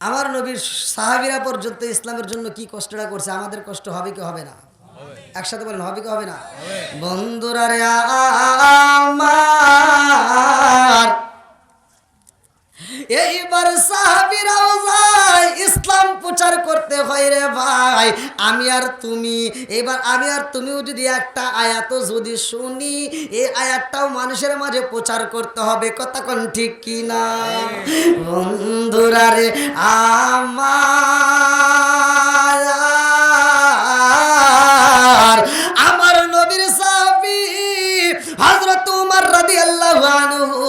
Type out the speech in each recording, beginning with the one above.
আমার নবীর সাহাবীরা পর্যন্ত ইসলামের জন্য কি কষ্টটা করছে, আমাদের কষ্ট হবে কি হবে না? একসাথে বলেন, হবে কি হবে না? বন্ধুরা রে আমার, এইবার সাহাবীরাও যায় ইসলাম প্রচার করতে হয় রে ভাই। আমি আর তুমি, এবার আমি আর তুমিও যদি একটা আয়াতও যদি শুনি, এই আয়াতটাও মানুষের মাঝে প্রচার করতে হবে। কথা কোন ঠিক কি না? বন্ধুরা রে আমার, আমার নবীর সাহাবী হযরত উমর রাদিয়াল্লাহু আনহু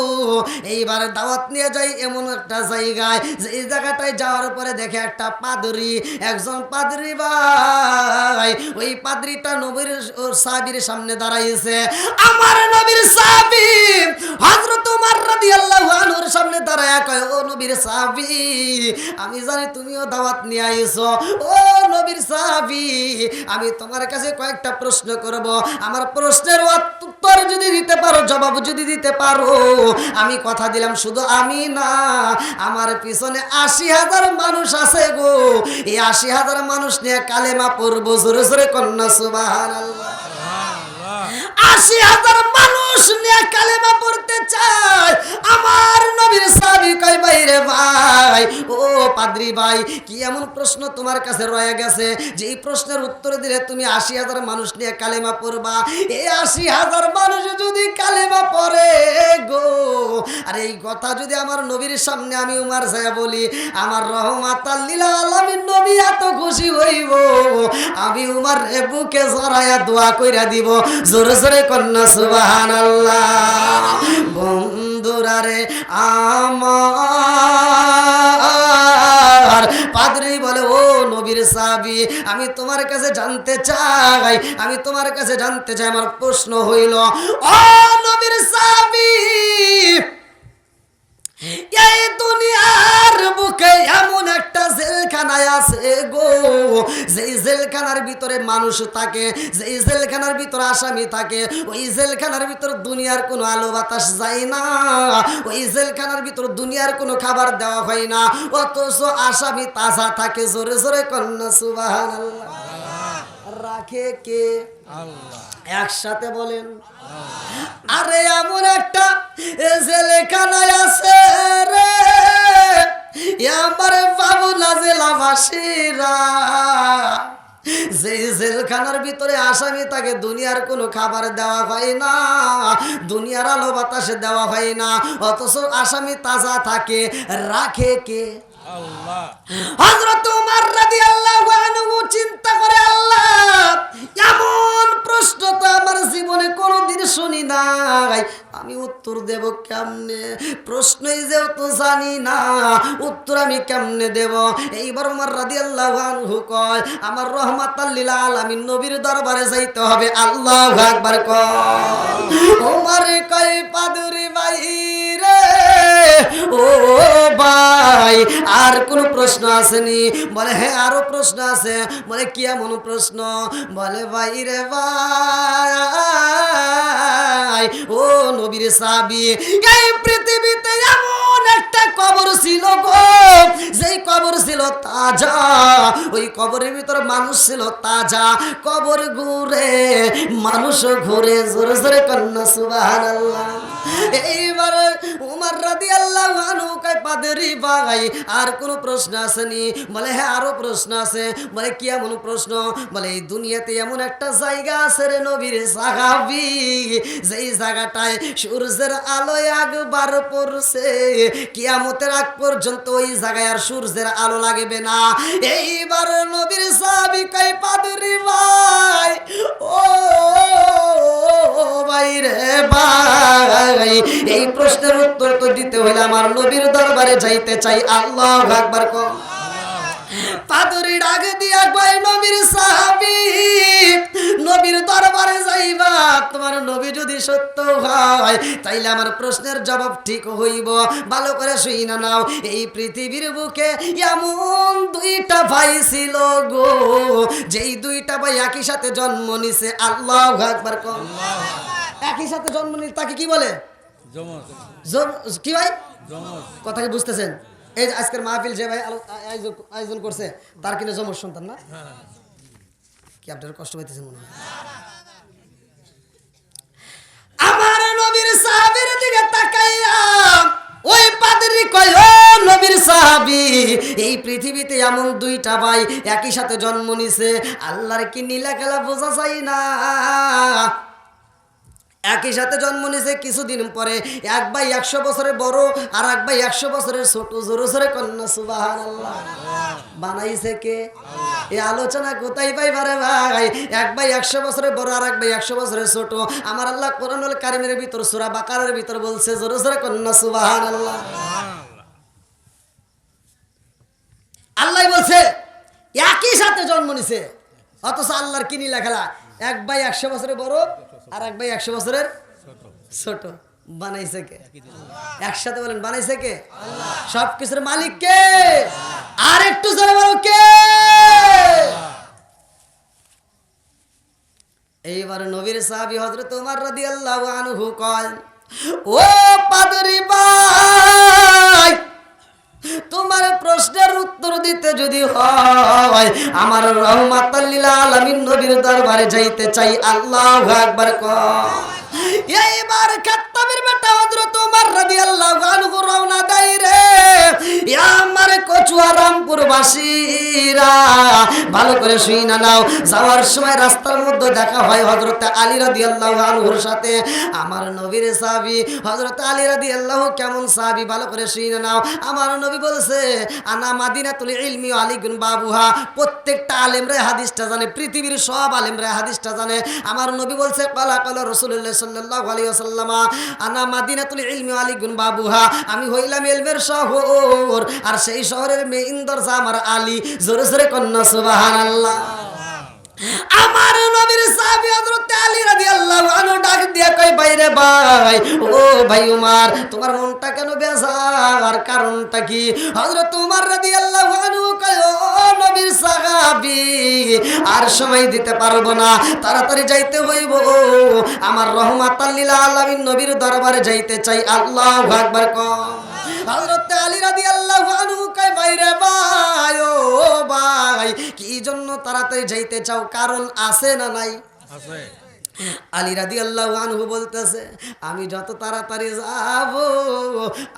এইবার দাওয়াত নিয়ে যায় এমন একটা জায়গায়, যে এই জায়গাটায় যাওয়ার পরে দেখে একটা পাদরি, একজন পাদরি ভাই, ওই পাদরিটা নবীর সাহাবীর সামনে দাঁড়াইছে। আমার নবীর সাহাবী হযরত উমর রাদিয়াল্লাহু আনহুর সামনে দাঁড়ায়া কয়, ও নবীর সাহাবী, আমি জানি তুমিও দাওয়াত নিয়ে আইছো। ও নবীর সাহাবী, আমি তোমার কাছে কয়েকটা প্রশ্ন করব, আমার প্রশ্নের উত্তর যদি দিতে পারো, জবাব যদি দিতে পারো, আমি কথা দিলাম শুধু আমি না, আমার পিছনে ৮০,০০০ মানুষ আছে গো, এই ৮০,০০০ মানুষ নিয়ে কালেমা পড়বো। জোরে জোরে কন্যা সুবহানাল্লাহ। ৮০,০০০ মানুষ নিয়ে কালেমা পড়তে চায়। আমার নবীর সাহাবী কয়, ভাই রে ভাই, ও পাদ্রী ভাই, কি এমন প্রশ্ন তোমার কাছে রয়ে গেছে যে এই প্রশ্নের উত্তর দিলে তুমি ৮০,০০০ মানুষ নিয়ে কালেমা পড়বা? এই ৮০,০০০ মানুষ যদি কালেমা পড়ে গো, আর এই কথা যদি আমার নবীর সামনে আমি উমর সাহেব বলি, আমার রহমাতাল লিল আলামিন নবী এত খুশি হইব, আমি উমর রে বুকে জড়ায়া দোয়া কইরা দিব। জোরে জোরে কন্যা সুবহানাল্লাহ। বন্ধুরা রে আমার, পাদ্রী বলে, ও নবীর সাহাবী, আমি তোমার কাছে জানতে চাই, আমি তোমার কাছে জানতে চাই, আমার প্রশ্ন হইল, ও নবীর সাহাবী, এই দুনিয়ার বুকে এমন একটা জেলখানায় আছে গো, যেই জেলখানার ভিতরে মানুষ থাকে, যেই জেলখানার ভিতরে আসামি থাকে, ওই জেলখানার ভিতর দুনিয়ার কোনো আলো বাতাস যায় না, ওই জেলখানার ভিতর দুনিয়ার কোনো খাবার দেওয়া হয় না, অথচ আসামি তাজা থাকে। জোরে জোরে কন্যা সুবহানাল্লাহ। রাখে কে? আল্লাহ। একসাথে বলেন, আরে এমন একটা জেলখানায় আছে রে আমার বাবুলা জেলাবাসীরা, যে জেলখানার ভিতরে আসামি তাকে দুনিয়ার কোনো খাবার দেওয়া হয় না, দুনিয়ার আলো বাতাসে দেওয়া হয় না, অথচ আসামি তাজা থাকে। রাখে কে? আল্লাহ। হযরত উমর রাদিয়াল্লাহু আনহু চিন্তা করে, আল্লাহ, এমন প্রশ্ন তো আমার জীবনে কোনোদিন শুনি নাই, আমি উত্তর দেব কেমনে? প্রশ্নই যেহেতু জানি না, উত্তর আমি কেমনে দেব? এইবার উমর রাদিয়াল্লাহু আনহু কয়, আমার রহমাতাল লিল আলামিন নবীর দরবারে যাইতে হবে। আল্লাহু আকবার কয়। উমর কয়, পাদরি ভাই রে, ও ভাই, আর কোন প্রশ্ন আসেনি? বলে, হ্যাঁ আরো প্রশ্ন আছে। বলে, কি এমন প্রশ্ন? বলে, ভাই রে ভাই, ও নবীর সাহাবী, এই পৃথিবীতে এমন একটা কবর ছিল গো, যেই কবর ছিল তাজা, ওই কবরের ভিতর মানুষ ছিল তাজা, কবর ঘুরে মানুষ ঘুরে। জোরে জোরে কন্যা সুবহানাল্লাহ। এইবার উমর রাদিয়াল্লাহু আনহু কয়, পাদরি ভাই, আর কোন প্রশ্ন আসেনি? বলে, হ্যাঁ আরো প্রশ্ন আছে। বলে, কি এমন প্রশ্ন? বলে, এই দুনিয়াতে এমন একটা জায়গা আছে রে নবীর সাহাবী, যেই জায়গাটায় সূর্যের আলো একবার পড়ছে, কিয়ামতের আগ পর্যন্ত ওই জায়গায় আর সূর্যের আলো লাগবে না। এইবার নবীর সাহাবী কয়, পাদরি ভাই, ও ভাই রে ভাই, এই প্রশ্নের উত্তর তো দিতে হইলে আমার নবীর দরবারে যাইতে চাই। আল্লাহু আকবার কও। পাদরি ডাক দিয়া কয়, নবীর সাহাবী, নবীর দরবারে যাইবা, তোমার নবী যদি সত্য হয় তাইলে আমার প্রশ্নের জবাব ঠিক হইব। ভালো করে শুইনা নাও, এই পৃথিবীর বুকে এমন দুইটা ভাই ছিল গো, যেই দুইটা ভাই একই সাথে জন্ম নিছে। আল্লাহু আকবার কও। একই সাথে জন্ম নিছে, তাকে কি বলে? কি ভাই কথা কি বুঝতেছেন? এই যে আজকের মাহফিল যে ভাই আয়োজন করছে তার কিনা জমজ সন্তান না? কি আপনার কষ্ট পাইতেছেন মনে হয়? আমার নবীর সাহাবীর দিকে তাকাইয়া ওই পাদ্রী কয়, ও নবীর সাহাবী, এই পৃথিবীতে এমন দুইটা ভাই একই সাথে জন্ম নিছে, আল্লাহর কি নীলা খেলা বোঝা যায় না? একই সাথে জন্ম নিছে, কিছুদিন পরে এক ভাই 100 বছরের বড় আর এক ভাই 100 বছরের ছোট। জোরে জোরে কন্যা সুবহানাল্লাহ। বানাইছে কে? এই আলোচনা কোথায় পাইবারে ভাই? এক ভাই 100 বছরের বড় আর এক ভাই 100 বছরের ছোট। আমার আল্লাহ কোরআনুল কারীমের ভিতর সূরা বাকারার ভিতর বলছে, জোরে জোরে কন্যা সুবহানাল্লাহ। আল্লাহ বলছে একই সাথে জন্ম নিছে, অথচ আল্লাহর কি নীলা খেলা, এক ভাই 100 বছরের বড় আর এক ভাই 100 বছরের ছোট। বানাইছে কে? একসাথে বলেন, বানাইছে কে? সবকিছুর মালিক কে? আর একটু জোরে বলো কে? এইবার নবীর সাহাবী হযরত ওমর রাদিয়াল্লাহু আনহু কয়, ও পাদ্রী ভাই, তোমার প্রশ্নের উত্তর দিতে যদি হয়, আমার রহমাতাল লিল আলামিন নবীর দরবারে যাইতে চাই। আল্লাহু আকবার কয়। এইবার খাত্তাবের বেটা হযরত ওমর রাদিয়াল্লাহু আনহু রওনা দেয় রে। আমার কচুয়া রামপুর বাসীরা ভালো করে শুইনা নাও, যাওয়ার সময় রাস্তার মধ্যে দেখা হয় হযরত আলী রাদিয়াল্লাহু আনহুর সাথে। আমার নবীর সাহাবী হযরত আলী রাদিয়াল্লাহু কেমন সাহাবী, ভালো করে শুইনা নাও। আমার নবী বলছে, আনা মাদিনাতুল ইলমি ওয়া আলীগুন বাবুহা। প্রত্যেকটা আলেমরা হাদিসটা জানে, পৃথিবীর সব আলেমরা হাদিসটা জানে। আমার নবী বলছে, ক্বালা ক্বালা রাসূলুল্লাহ সাল্লাল্লাহু আলাইহি ওয়াসাল্লাম, আনা মাদিনাতুল ইলমি ওয়া আলীগুন বাবুহা। আমি হইলাম ইলমের শহর আর সেই শহরের মেইন দরজা আমার আলী। জোরে জোরে কন্যা সুবহানাল্লাহ। আমার নবীর সাহাবী হযরত আলী রাদিয়াল্লাহু আনহু ডাক দিয়া কই, বাইরে ভাই, ও ভাই উমর, তোমার মনটা কেন বেজার? কারণটা কি? হযরত উমর রাদিয়াল্লাহু আনহু কয়, ও নবীর সাহাবী, আর সময় দিতে পারবো না, তাড়াতাড়ি যাইতে হইব, আমার রহমাতাল লিল আলামিন নবীর দরবারে যাইতে চাই। আল্লাহু আকবার কও। হযরত আলী রাদিয়াল্লাহু আনহু কয়, বাইরে ভাই, ও ভাই, কি জন্য তাড়াতাড়ি যাইতে চাও? কারণ আছে না নাই? আছে। আলী রাদিয়াল্লাহু আনহু বলতেছে, আমি যত তাড়াতাড়ি যাব,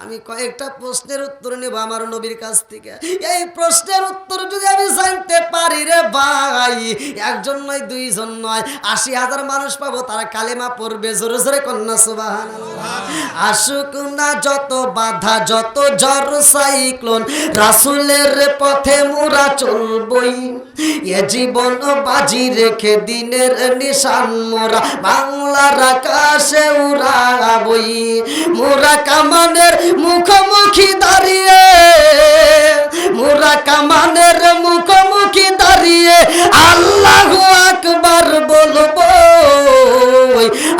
আমি কয়েকটা প্রশ্নের উত্তর নেব আমার নবীর কাছ থেকে। এই প্রশ্নের উত্তর যদি আমি জানতে পারি রে ভাই, একজন নয়, দুইজন নয়, 80,000 মানুষ পাবো, তারা কালেমা পড়বে। জোরে জোরে কন্যা সুবহানাল্লাহ। আসুক না যত বাধা, যত ঝড় সাইক্লোন, রাসূলের পথে মোরা চলবই, এ জীবন বাজি রেখে দিনের নিশান মোরা বাংলার আকাশে উড়াবই। মোরা কামানের মুখোমুখি দাঁড়িয়ে, মোরা কামানের মুখোমুখি দাঁড়িয়ে আল্লাহু আকবার বলবো।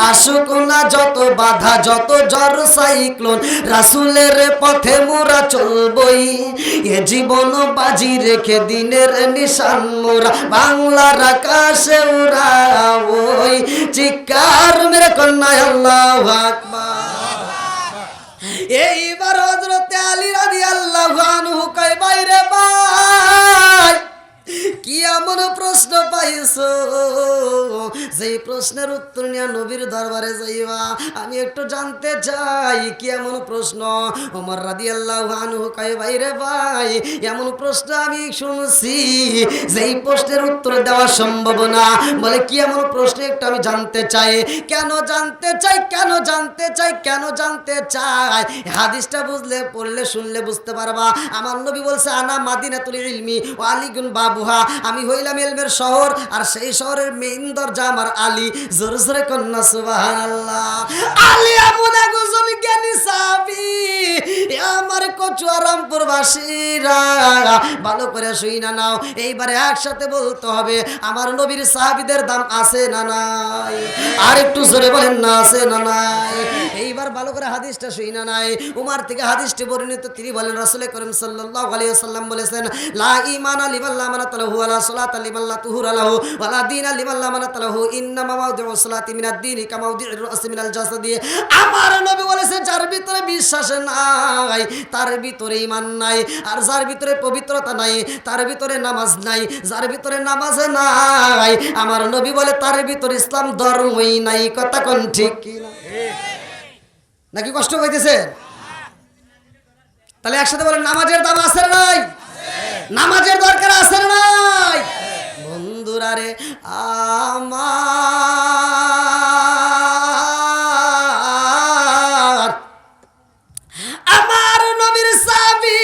আসুক না যত বাধা, যত ঝড় সাইক্লোন, রাসূলের পথে মোরা চলবই, এ জীবন বাজি রেখে দিনের নিশান মোরা বাংলার আকাশে উড়াবই। চিৎকার মেরে কন্যা আল্লাহু আকবার। এইবার হযরত আলী রাদিয়াল্লাহু আনহু কয়, বাইরে ভাই, কি এমন প্রশ্ন পাইছো যে প্রশ্নের উত্তর নিয়ে নবীর দরবারে যাইবা? আমি একটু জানতে চাই কি এমন প্রশ্ন। ওমর রাদিয়াল্লাহু আনহু কয়, বাইরে ভাই, এমন প্রশ্ন আমি শুনছি যেই প্রশ্নের উত্তর দেওয়া সম্ভব না। বলে, কি এমন প্রশ্ন, একটু আমি জানতে চাই। কেন জানতে চাই? কেন জানতে চাই? কেন জানতে চাই? হাদিসটা বুঝলে, পড়লে, শুনলে বুঝতে পারবা। আমার নবী বলছে, আনা মাদিনাতুল ইলমি ওয়া আলীগুন বাবুহা। আমি হইলাম ইলমের শহর আর সেই শহরের মেইন দরজা আমার আলী। জোরে জোরে কন্যা সুবহানাল্লাহ। আলী এমন একজন জ্ঞানী সাহাবী, আমার কচুয়া রামপুর বাসীরা ভালো করে শুইনা নাও। এইবারে একসাথে বলতে হবে, আমার নবীর সাহাবীদের দাম আছে না নাই? আর একটু জোরে বলেন না, আছে না নাই? এইবার ভালো করে হাদিসটা শুইনা নাই। উমর থেকে হাদিসটি বর্ণিত, তিনি বলেন, রাসূল করিম সাল্লাল্লাহু আলাইহি ওয়াসাল্লাম বলেছেন, লা ঈমানা লিমান লা মানাত লাহু ওয়া লা সালাতা লিমান লা তুহুরা লাহু ওয়া লা দীনা লিমান লা মানাত লাহু ইন্নামা মাওদিউস সালাতি মিনাদ দীনি কামা মাওদিউর রাসি মিনাল জাসাদি। আমার নবী বলেছে যার ভিতরে বিশ্বাস নাই তার ভিতরে ঈমান নাই, আর যার ভিতরে পবিত্রতা নাই তার ভিতরে নামাজ নাই, যার ভিতরে নামাজ নাই আমার নবী বলে তার ভিতরে ইসলাম ধর্মই নাই। কথা কোন ঠিক কি না? নাকি কষ্ট পাইতেছে? তাহলে একসাথে বলেন নামাজের দাম আছে না নাই? নামাজের দরকার আছে না নাই? বন্ধুরা রে আমার নবীর সাহাবী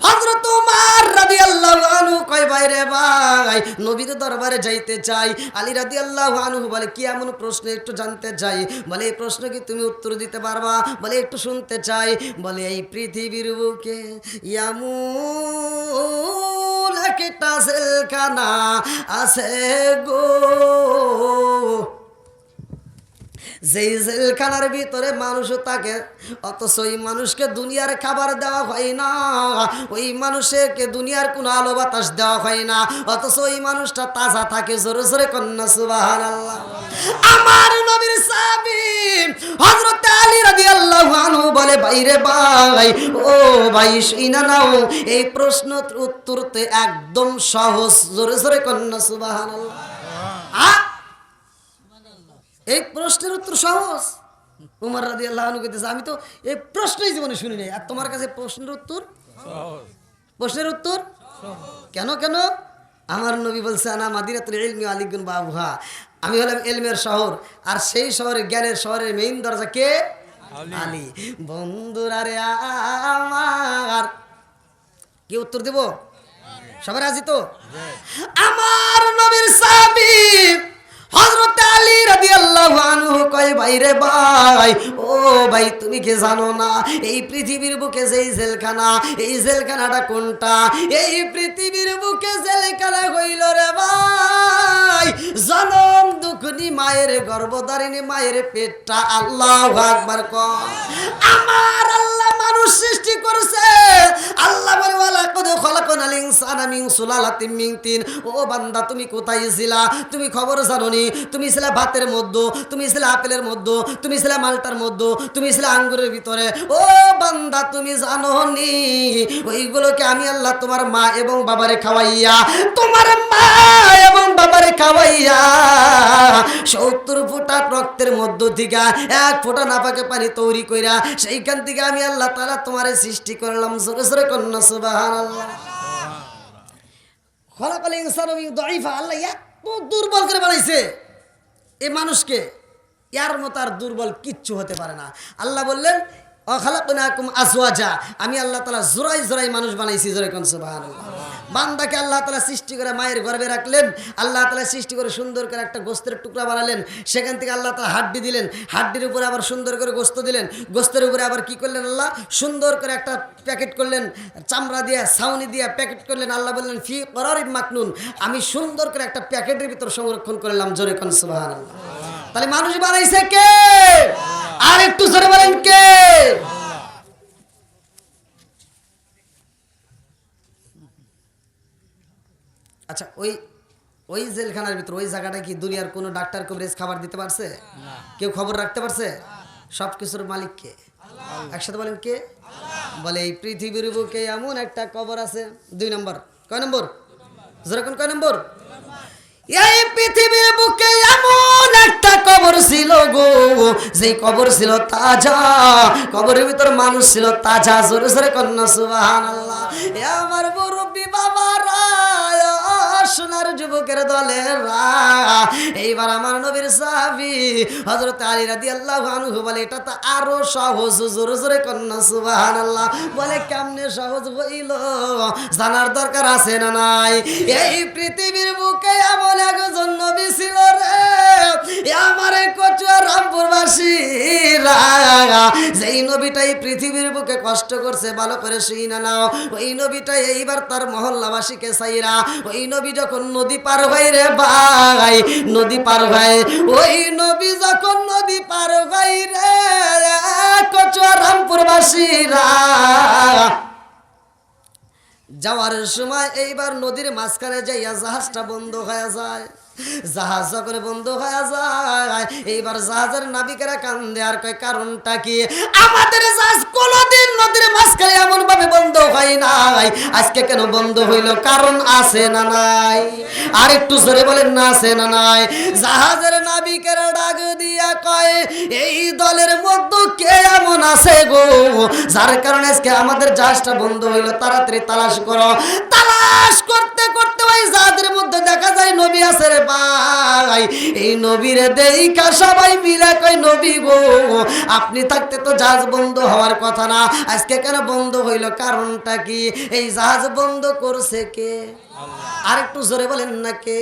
হযরত ওমর রাদিয়াল্লাহু আনহু কয় ভাই রে ভাই নবীর দরবারে যাইতে চাই। আলী রাদিয়াল্লাহু আনহু বলে কি এমন প্রশ্ন একটু জানতে চাই। বলে এই প্রশ্ন কি তুমি উত্তর দিতে পারবা? বলে একটু শুনতে চাই। বলে এই পৃথিবীর বুকে এমন একটা জেলখানা আছে গো, যেই জেলখানার ভিতরে মানুষ থাকে অথচ ওই মানুষকে দুনিয়ার খাবার দেওয়া হয় না, ওই মানুষকে দুনিয়ার কোনো আলো বাতাস দেওয়া হয় না, অথচ ওই মানুষটা তাজা থাকে। জোরে জোরে কন্যা সুবহানাল্লাহ। আমার নবীর সাহাবী হযরত আলী রাদিয়াল্লাহু আনহু বলে ভাই রে ভাই, ও ভাই শুইনা নাও, এই প্রশ্নের উত্তর তো একদম সহজ। জোরে জোরে কন্যা সুবহানাল্লাহ। এই প্রশ্নের উত্তর সহজ। উমর রাদিয়াল্লাহু আনহু কইতেছে আমি তো এই প্রশ্নই জীবনে শুনি নাই, আর তোমার কাছে প্রশ্নের উত্তর সহজ। প্রশ্নের উত্তর কেন কেন? আমার নবী বলছে আনা মাদিনাতুল ইলমি আলিগুন বাবুহা, আমি হলাম ইলমের শহর, আর সেই শহরে জ্ঞানের শহরের মেইন দরজা কে? আলী। বন্ধুরা রে আমার কি উত্তর দেব? সবাই রাজি তো? আমার নবীর সাহাবী হযরত আলী রাদিয়াল্লাহু আনহু কয় ভাই রে ভাই, ও ভাই তুমি কি জানো না এই পৃথিবীর বুকে যেই জেলখানা, এই জেলখানাটা কোনটা? এই পৃথিবীর বুকে জেলখানা হইল রে ভাই জনম দুঃখনি মায়ের গর্ভধারিণী মায়ের পেটটা। আল্লাহু আকবার কর। আমার আল্লাহ মানুষ সৃষ্টি করেছে। আল্লাহ বলে ওয়ালাকাদ খলাকনাল ইনসানা মিন সুলালাতিন মিন তিন। ও বান্দা তুমি কোথায় ছিলা? তুমি খবর জানো নি? তুমি ছিলে ভাতের মধ্যে, তুমি ছিলে আপেলের মধ্যে, তুমি ছিলে মালটার মধ্যে, তুমি ছিলে আঙ্গুরের ভিতরে। ও বান্দা তুমি জানো নি ওইগুলোকে আমি আল্লাহ তোমার মা এবং বাবারে খাওয়াইয়া, তোমার মা এবং বাবারে খাওয়াইয়া 70 ফোঁটা রক্তের মধ্য থেকে 1 ফোঁটা নাপাকে পানি তৈরি কইরা সেইখান থেকে আমি আল্লাহ তাআলা তোমারে সৃষ্টি করলাম। জোরে জোরে কন্না সুবহানাল্লাহ। খলাকাল ইনসানা মিন দাঈফা। আল্লাহ এত দুর্বল করে বানাইছে এই মানুষকে, এর মতো আর দুর্বল কিচ্ছু হতে পারে না। আল্লাহ বললেন খালাকনাকুম আজওয়াজা, আমি আল্লাহ তাআলা জোড়াই জোড়াই মানুষ বানাইছি। জোরে কোন সুবহানাল্লাহ। বান্দাকে আল্লাহ তাআলা সৃষ্টি করে মায়ের গর্ভে রাখলেন, আল্লাহ তাআলা সৃষ্টি করে সুন্দর করে একটা গোস্তের টুকরা বানালেন, সেখান থেকে আল্লাহ তাআলা হাড্ডি দিলেন, হাড্ডির উপরে আবার সুন্দর করে গোস্ত দিলেন, গোস্তের উপরে আবার কি করলেন আল্লাহ সুন্দর করে একটা প্যাকেট করলেন, চামড়া দিয়ে ছাউনি দিয়ে প্যাকেট করলেন। আল্লাহ বললেন ফি করারিন মাকনুন, আমি সুন্দর করে একটা প্যাকেটের ভিতর সংরক্ষণ করলাম। জোরে কোন সুবহানাল্লাহ। তাহলে মানুষ বানাইছে কে? আর একটু জোরে বলেন কে? আচ্ছা ওই জেলখানার ভিতর ওই জায়গাটা কি দুনিয়ার কোনো ডাক্তার কবরেজ খাবার দিতে পারছে? কেউ খবর রাখতে পারছে? সব কিছুর মালিক কে? একসাথে বলেন কে? বলে এই পৃথিবীর বুকে এমন একটা কবর আছে। 2 নম্বর। কয় নম্বর? যেরকম কয় নম্বর? এই পৃথিবীর বুকে এমন একটা কবর ছিল গো, যেই কবর ছিল তাজা, কবরের ভিতর মানুষ ছিল তাজা। জোরে জোরে কন্যা সুবহানাল্লাহ। এ আমার মুরব্বি বাবারা, সোনার যুবকের দলেরা, এইবার আমার নবীর সাহাবী হযরত আলী রাদিয়াল্লাহু আনহু বলে এটা তো আরো সহজ। জোরে জোরে কন্যা সুবহানাল্লাহ। বলে কেমনে সহজ হইল? জানার দরকার আছে না নাই? এই পৃথিবীর বুকে এমন একজন নবী ছিল রে আমার কচুয়া রামপুরবাসীরা, যেই নবীটাই পৃথিবীর বুকে কষ্ট করছে ভালো করে শুইনা নাও। ওই নবীটা এইবার তার মহল্লাবাসীকে চাইরা ওই নবী যখন নদী পার হয় রে ভাই, নদী পার হয়, ওই নবী যখন নদী পার হয় রে কচুয়া রামপুরবাসীরা যাওয়ার সময় এইবার নদীর মাঝখানে যাইয়া জাহাজটা বন্ধ হয়ে যায়। জাহাজ যখন বন্ধ হয়ে যায়, এইবার জাহাজের নাবিকেরা কান্দে আর কয় কারণটা কি? আমাদের জাহাজ কোনোদিন নদীর মাঝখানে এমন ভাবে বন্ধ হয় নাই, আজকে কেন বন্ধ হইল? কারণ আছে না নাই? আর একটু জোরে বলেন না আছে না নাই? জাহাজের নাবিকেরা ডাক দিয়া কয় এই দলের মধ্যে কে এমন আছে গো যার কারণে আজকে আমাদের জাহাজটা বন্ধ হইল? তাড়াতাড়ি তালাশ করো। তালাশ করতে করতে ওই জাহাজের মধ্যে দেখা যায় নবী আছে রে ভাই। এই নবীরে দেখা সবাই মিলে কয় নবী গো আপনি থাকতে তো জাহাজ বন্ধ হওয়ার কথা না, আজকে কেন বন্ধ হইল? কারণটা কি? এই জাহাজ বন্ধ করছে কে? আর একটু জোরে বলেন না কে?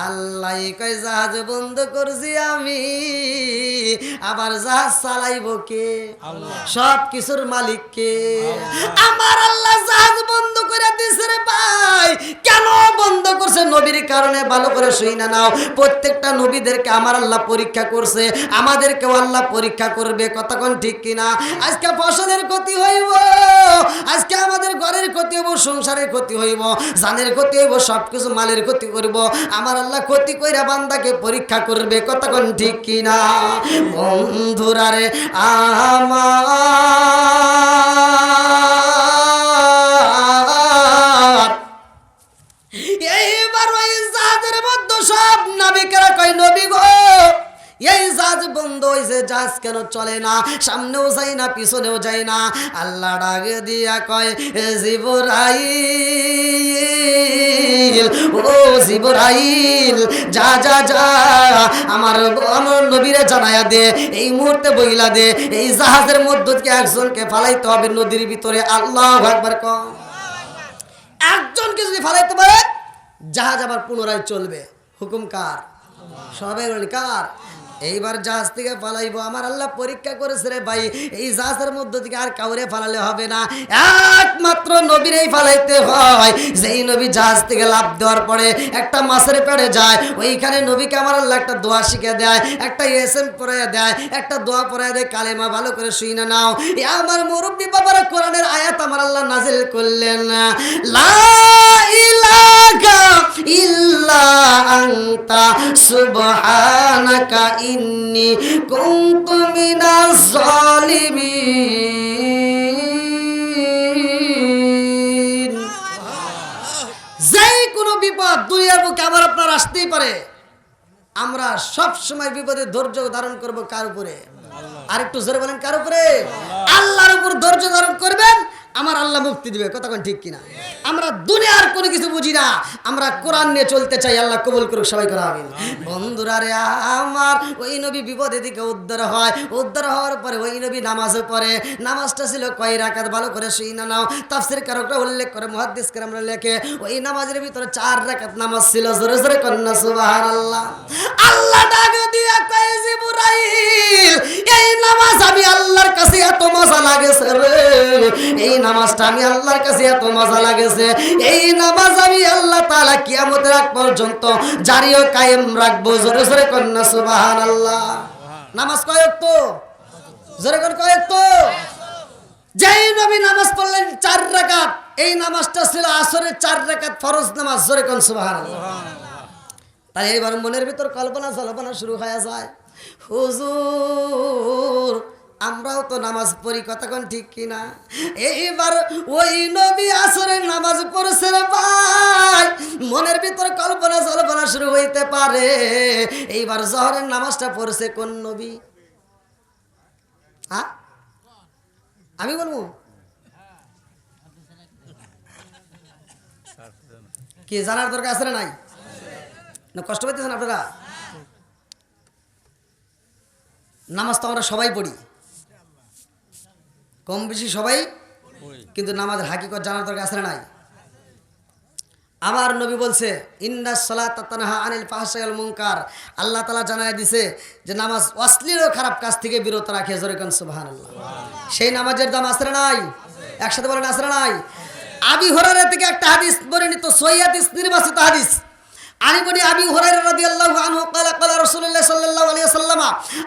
আল্লাহ কয় জাহাজ বন্ধ করছি আমি, আবার জাহাজ চালাইব কে? সব কিছুর মালিক কে? আমার আল্লাহ জাহাজ বন্ধ করে দিছে রে ভাই। কেন বন্ধ করছে? নবীর কারণে। ভালো করে শুই না নাও, প্রত্যেকটা নবীদেরকে আমার আল্লাহ পরীক্ষা করছে, আমাদেরকেও আল্লাহ পরীক্ষা করবে। কতক্ষণ ঠিক কিনা? আজকে ফসলের ক্ষতি হইব, আজকে আমাদের ঘরের ক্ষতি হইব, সংসারের ক্ষতি হইব, জানের ক্ষতি হইব, সবকিছু মালের ক্ষতি করব। আমার আল্লাহ ক্ষতি কইরা বান্দাকে পরীক্ষা করবে। কতক্ষণ ঠিক কিনা? বন্ধুরা রে আমার, এইবার ওই জাহাজের মধ্যে সব নাবিকেরা কয় নবী গো এই জাহাজ বন্ধ হয়েছে, জাহাজ কেন চলে না? সামনেও যাই না, পিছনেও যাই না। আল্লাহ ডাকে দিয়া কয় জিবরাইল, ও জিবরাইল যা যা যা আমার নবীরে জানায়া দে, এই মুহূর্তে বইলা দে এই জাহাজের মধ্যে থেকে একজনকে ফালাইতে হবে নদীর ভিতরে। আল্লাহু আকবার কও। একজনকে যদি ফালাইতে পারে জাহাজ আবার পুনরায় চলবে। হুকুম কার? সবাই বলেন কার? এইবার জাহাজ থেকে ফালাইবো। আমার আল্লাহ পরীক্ষা করেছে রে ভাই, এই জাহাজের মধ্যে থেকে আর কাউরে ফালালে হবে না, একমাত্র নবীরেই ফালাইতে হয়। যেই নবী জাহাজ থেকে লাফ দেওয়ার পরে একটা মাছের পেড়ে যায়, ওইখানে নবীকে আমার আল্লাহ একটা দোয়া শিখে দেয়, একটা এসএম পড়াইয়া দেয়, একটা দোয়া পড়াইয়া দেয় কালেমা। ভালো করে শুই না নাও, আমার মুরব্বী বাবারা কোরআনের আয়াত আমার আল্লাহ নাজিল করলেন, লা ইলাহা ইল্লা আনতা সুবহানাকা ইন্নী কুনতু মিনাজ জালিমিন। যেই কোনো বিপদ দুনিয়ার বুকে আমার আপনার আসতেই পারে, আমরা সব সময় বিপদে ধৈর্য ধারণ করব কার উপরে? আর একটু জোরে বলেন কার উপরে? আল্লাহর উপর ধৈর্য ধারণ করবেন, আমার আল্লাহ মুক্তি দিবে। কতক্ষণ ঠিক কিনা? আমরা দুনিয়ার কোনো কিছু বুঝি না, আমরা কোরআন নিয়ে চলতে চাই। আল্লাহ কবুল করুক, সবাই করা আমিন। বন্ধুরা রে আমার, ওই নবী বিপদে দিকে উদ্ধার হয়, উদ্ধার হওয়ার পরে ওই নবী নামাজও পড়ে। নামাজটা ছিল কয় রাকাত? ভালো করে শুই না নাও, তাফসীর কারকরা উল্লেখ করে, মুহাদ্দিস কেরামরা লেখে ওই নামাজের ভিতরে 4 রাকাত নামাজ ছিল। জোরে জোরে কন্না সুবহানাল্লাহ। আল্লাহ ডাক দিয়া কয় জিবরাইল এই নামাজ আমি আল্লাহর কাছে এত মজা লাগেছে রে, এই নামাজটা আমি আল্লাহর কাছে এত মজা লাগেছে, এই নামাজ আমি আল্লাহ তাআলা কিয়ামতের আগ পর্যন্ত জারি ও কায়েম রাখবো। জোরে জোরে কন্না সুবহানাল্লাহ। নামাজ কয় ওয়াক্ত? জোরে কোন কয় ওয়াক্ত? যেই নবী নামাজ পড়লেন 4 রাকাত, এই নামাজটা ছিল আসরের 4 রাকাত ফরজ নামাজ। জোরে কোন সুবহানাল্লাহ। তাই এবার মনের ভিতর কল্পনা জল্পনা শুরু হয়ে যায়, হুজুর আমরাও তো নামাজ পড়ি। কতক্ষণ ঠিক কিনা? এইবার ওই নবী আসরের নামাজ পড়ছে রে ভাই, মনের ভিতর কল্পনা জল্পনা শুরু হইতে পারে। এইবার জহরের নামাজটা পড়ছে কোন নবী? হ্যাঁ আমি বলবো কি? জানার দরকার আছে না নাই? না কষ্ট পাইতেছেন আপনারা? নামাজ তো আমরা সবাই পড়ি, কম বেশি সবাই, কিন্তু নামাজের হাকিকত জানার দরকার আছে না নাই? আমার নবী বলছে ইন্নাস সালাতা তানহা আনিল ফাহশাই ওয়াল মুনকার। আল্লাহ তাআলা জানায় দিছে যে নামাজ অশ্লীল ও খারাপ কাজ থেকে বিরত রাখে। জোরে কোন সুবহানাল্লাহ। সেই নামাজের দাম আছে না নাই? একসাথে বলেন আছে না নাই? আবি হুরায়রা থেকে একটা হাদিস বর্ণিত, সহিহ হাদিস, নির্বাচিত হাদিস। عن ابن ابي هريره رضي الله عنه قال قال رسول الله صلى الله عليه وسلم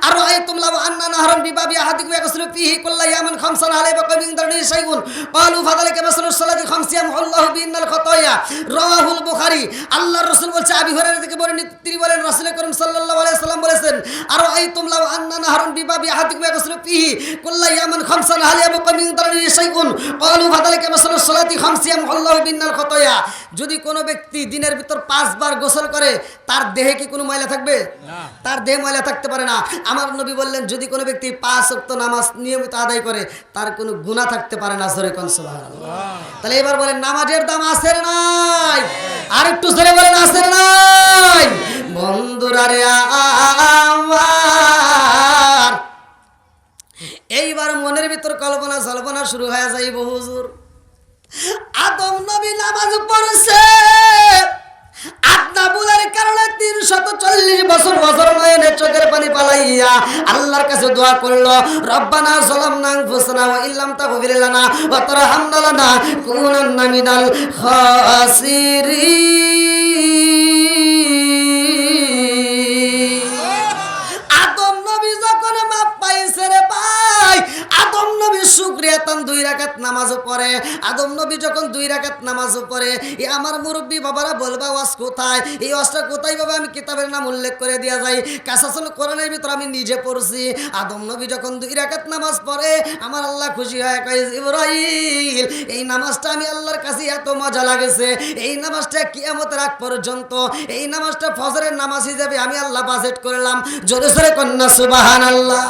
ارايتم لو ان نهرا بباب احدكم يغسل فيه كل يوم خمسا عليه بقى من درني شيء قالوا فذلك مثل الصلاه خمس يمحو الله بان الخطايا رواه البخاري আল্লাহর রাসূল বলছে আবি হুরায়রা থেকে বলেন তিনি বলেন রাসূল করিম সাল্লাল্লাহু আলাইহি ওয়াসাল্লাম বলেছেন আরাইতুম লাউ আন্না নাহরান বিবাবি আহাদিকুম ইয়াগসিলু ফিহি কুল্লা ইয়ামান খামসান হাল ইয়াবকা মিন দারনি শাইউন ক্বালু ফাযালিকা মাসালুস সালাতি খামস ইয়ামহু আল্লাহু বিন্নাল খাতায়া যদি কোনো ব্যক্তি দিনের ভিতর 5 বার গোসল করে তার দেহে কি কোনো ময়লা থাকবে না তার দেহে ময়লা থাকতে পারে না আমার নবী বললেন যদি কোনো ব্যক্তি 5 ওয়াক্ত নামাজ নিয়মিত আদায় করে তার কোনো গুনাহ থাকতে পারে না জোরে কোন সুবহানাল্লাহ তাহলে এবার বলেন নামাজের দাম আছে না নাই আর একটু জোরে বলেন আছে না নাই বন্ধুরা রে আমার এইবার মনের ভিতর কল্পনা জল্পনা শুরু হয়ে যাইব হুজুর আদম নবী নামাজ পড়ছে আদনাবুলের কারণে 340 বছর নয়নে চোখের পানি পালাইয়া আল্লাহর কাছে দোয়া করলো রব্বানা যালামনা আনফুসানা ওয়া ইল্লাম তাগফির লানা ওয়া তারহামনা লানাকুনান্না মিনাল খাসিরিন আদম নবী যখন মাপ পাইছে রে ভাই আদম নবী শুকরিয়া তান 2 রাকাত নামাজ পড়ে আদম নবী যখন 2 রাকাত নামাজ পড়ে এই আমার মুরব্বি বাবারা বলবা ওয়াজ কোথায় এই ওয়াজটা কোথায় বাবা আমি কিতাবের নাম উল্লেখ করে দেয়া যাই কাসাসুল কোরআনের ভিতর আমি নিজে পড়ছি আদম নবী যখন 2 রাকাত নামাজ পড়ে আমার আল্লাহ খুশি হয় কয় ইব্রাহিম এই নামাজটা আমি আল্লাহর কাছে এত মজা লাগেছে এই নামাজটা কিয়ামতের আগ পর্যন্ত এই নামাজটা ফজরের নামাজ হিসেবে আমি আল্লাহ বাজেট করলাম জোরে জোরে কন্না সুবহানাল্লাহ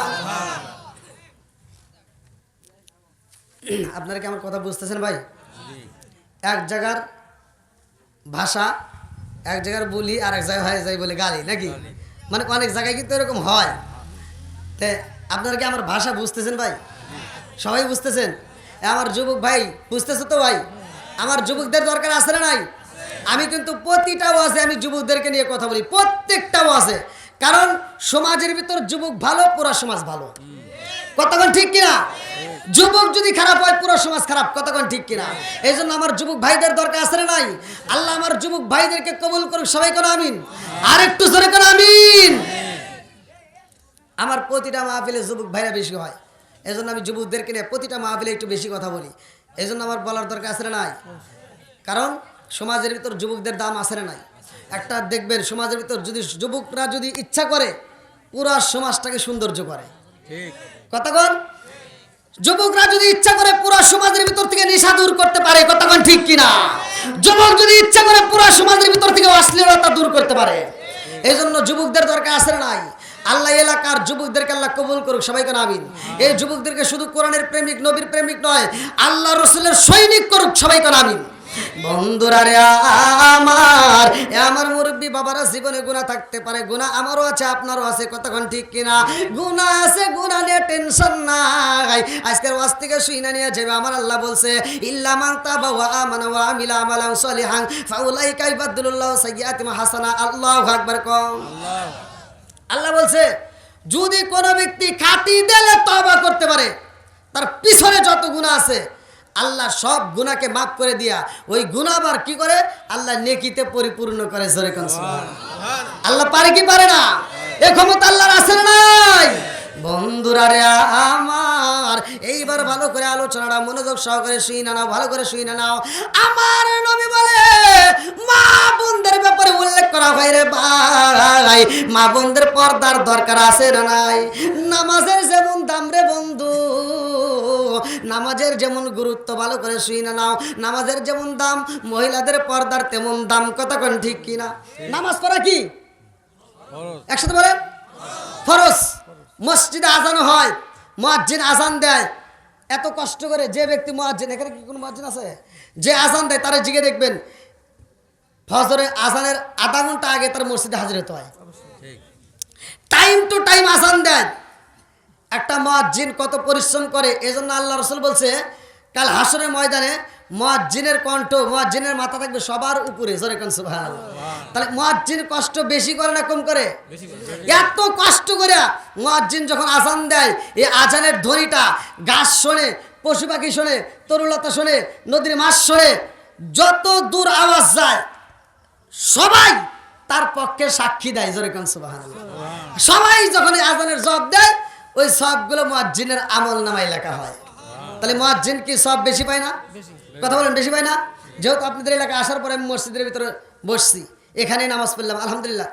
আপনারা কি আমার কথা বুঝতেছেন ভাই এক জায়গার ভাষা এক জায়গার বলি আর এক জায়গায় হয়ে যায় বলে গালি নাকি মানে অনেক জায়গায় কিন্তু এরকম হয় তে আপনারা কি আমার ভাষা বুঝতেছেন ভাই সবাই বুঝতেছেন আমার যুবক ভাই বুঝতেছো তো ভাই আমার যুবকদের দরকার আছে না নাই আমি কিন্তু প্রতিটা ওয়াজে আমি যুবকদেরকে নিয়ে কথা বলি প্রত্যেকটা ওয়াজে কারণ সমাজের ভিতর যুবক ভালো পুরো সমাজ ভালো কতক্ষণ ঠিক কিনা যুবক যদি খারাপ হয় পুরো সমাজ খারাপ কতক্ষণ ঠিক কিনা এই জন্য আমার যুবক ভাইদের দরকার আছে না নাই আল্লাহ আমার যুবক ভাইদেরকে কবুল করুক সবাই করে আমিন আর একটু জোরে করে আমিন আমার প্রতিটা মাহফিলে যুবক ভাইরা বেশি হয় এই জন্য আমি যুবকদেরকে নিয়ে প্রতিটা মাহফিলে একটু বেশি কথা বলি এই জন্য আমার বলার দরকার আছে না নাই কারণ সমাজের ভিতর যুবকদের দাম আছে না নাই একটা দেখবেন সমাজের ভিতর যদি যুবকরা যদি ইচ্ছা করে পুরো সমাজটাকে সৌন্দর্য করে ঠিক কতক্ষণ যুবকরা যদি ইচ্ছা করে পুরো সমাজের ভিতর থেকে নেশা দূর করতে পারে কতক্ষণ ঠিক কিনা যুবক যদি ইচ্ছা করে পুরো সমাজের ভিতর থেকে অশ্লীলতা দূর করতে পারে এই জন্য যুবকদের দরকার আছে না নাই আল্লাহ এলাকার যুবকদেরকে আল্লাহ কবুল করুক সবাইকে আমিন এই যুবকদেরকে শুধু কোরআনের প্রেমিক নবীর প্রেমিক নয় আল্লাহ রাসূলের সৈনিক করুক সবাইকে আমিন বন্ধুরা রে আমার মুরব্বি বাবারা জীবনে গুনাহ থাকতে পারে গুনাহ আমারও আছে আপনারও আছে কতক্ষণ ঠিক কিনা গুনাহ আছে গুনাহ নিয়ে টেনশন নাই আজকের ওয়াজ থেকে শুইনা নিয়ে যাবে আমার আল্লাহ বলছে ইল্লা মান তাবা ওয়া আমানা ওয়া আমিলা আমালান সলিহান ফাউলাইকা ইবাদুল্লাহু সাইয়্যাতিহিম হাসানা আল্লাহু আকবার কম আল্লাহ বলছে যদি কোনো ব্যক্তি খাঁটি দিলে তওবা করতে পারে তার পিছনে যত গুনাহ আছে আল্লাহ সব গুনাহকে মাফ করে দিয়া ওই গুনাহ আবার কি করে আল্লাহ নেকিতে পরিপূর্ণ করে জোরে কোন সুবহানাল্লাহ আল্লাহ পারে কি পারে না এই ক্ষমতা আল্লাহর আছে না নাই বন্ধুরা রে আমার এইবার ভালো করে আলোচনাটা মনোযোগ সহকারে শুনে নাও ভালো করে শুনে নাও আমার নবী বলে মা বোনদের ব্যাপারে উল্লেখ করা হয় রে ভাই মা বোনদের পর্দার দরকার আছে না নাই নামাজের যেমন দাম রে বন্ধু নামাজের যেমন গুরুত্ব ভালো করে শুনে নাও নামাজের যেমন দাম মহিলাদের পর্দার তেমন দাম কতক্ষণ ঠিক কিনা নামাজ পড়া কি একসাথে বলেন ফরজ মসজিদে আজান হয় মুয়াজ্জিন আজান দেয় এত কষ্ট করে যে ব্যক্তি মুয়াজ্জিন এখানে কি কোনো মুয়াজ্জিন আছে যে আজান দেয় তারা জিগে দেখবেন ফজরের আজানের আধা ঘন্টা আগে তার মসজিদে হাজির হতে হয় টাইম টু টাইম আজান দেয় একটা মুয়াজ্জিন কত পরিশ্রম করে এজন্য আল্লাহ রাসূল বলছে কাল হাসরের ময়দানে মুয়াজ্জিনের কণ্ঠ মুয়াজ্জিনের মাথা থাকবে সবার উপরে জোরে কোন সুবহানাল্লাহ তাহলে মুয়াজ্জিন কষ্ট বেশি করে না কম করে এত কষ্ট করে মুয়াজ্জিন যখন আজান দেয় এই আজানের ধ্বনিটা গাছ শোনে পশু পাখি শোনে তরুলতা শোনে নদীর মাছ শোনে যত দূর আওয়াজ যায় সবাই তার পক্ষে সাক্ষী দেয়, জোরে কোন সুবহানাল্লাহ। সবাই যখন আজানের জবাব দেয় ওই সবগুলো মুয়াজ্জিনের আমল নামায় লেখা হয়। তাহলে মুয়াজ্জিন কি সব বেশি পায় না? কথা বলেন, বেশি পায় না? যেহেতু আপনাদের এলাকায় আসার পরে আমি মসজিদের ভিতরে বসছি, এখানেই নামাজ পড়লাম, আলহামদুলিল্লাহ,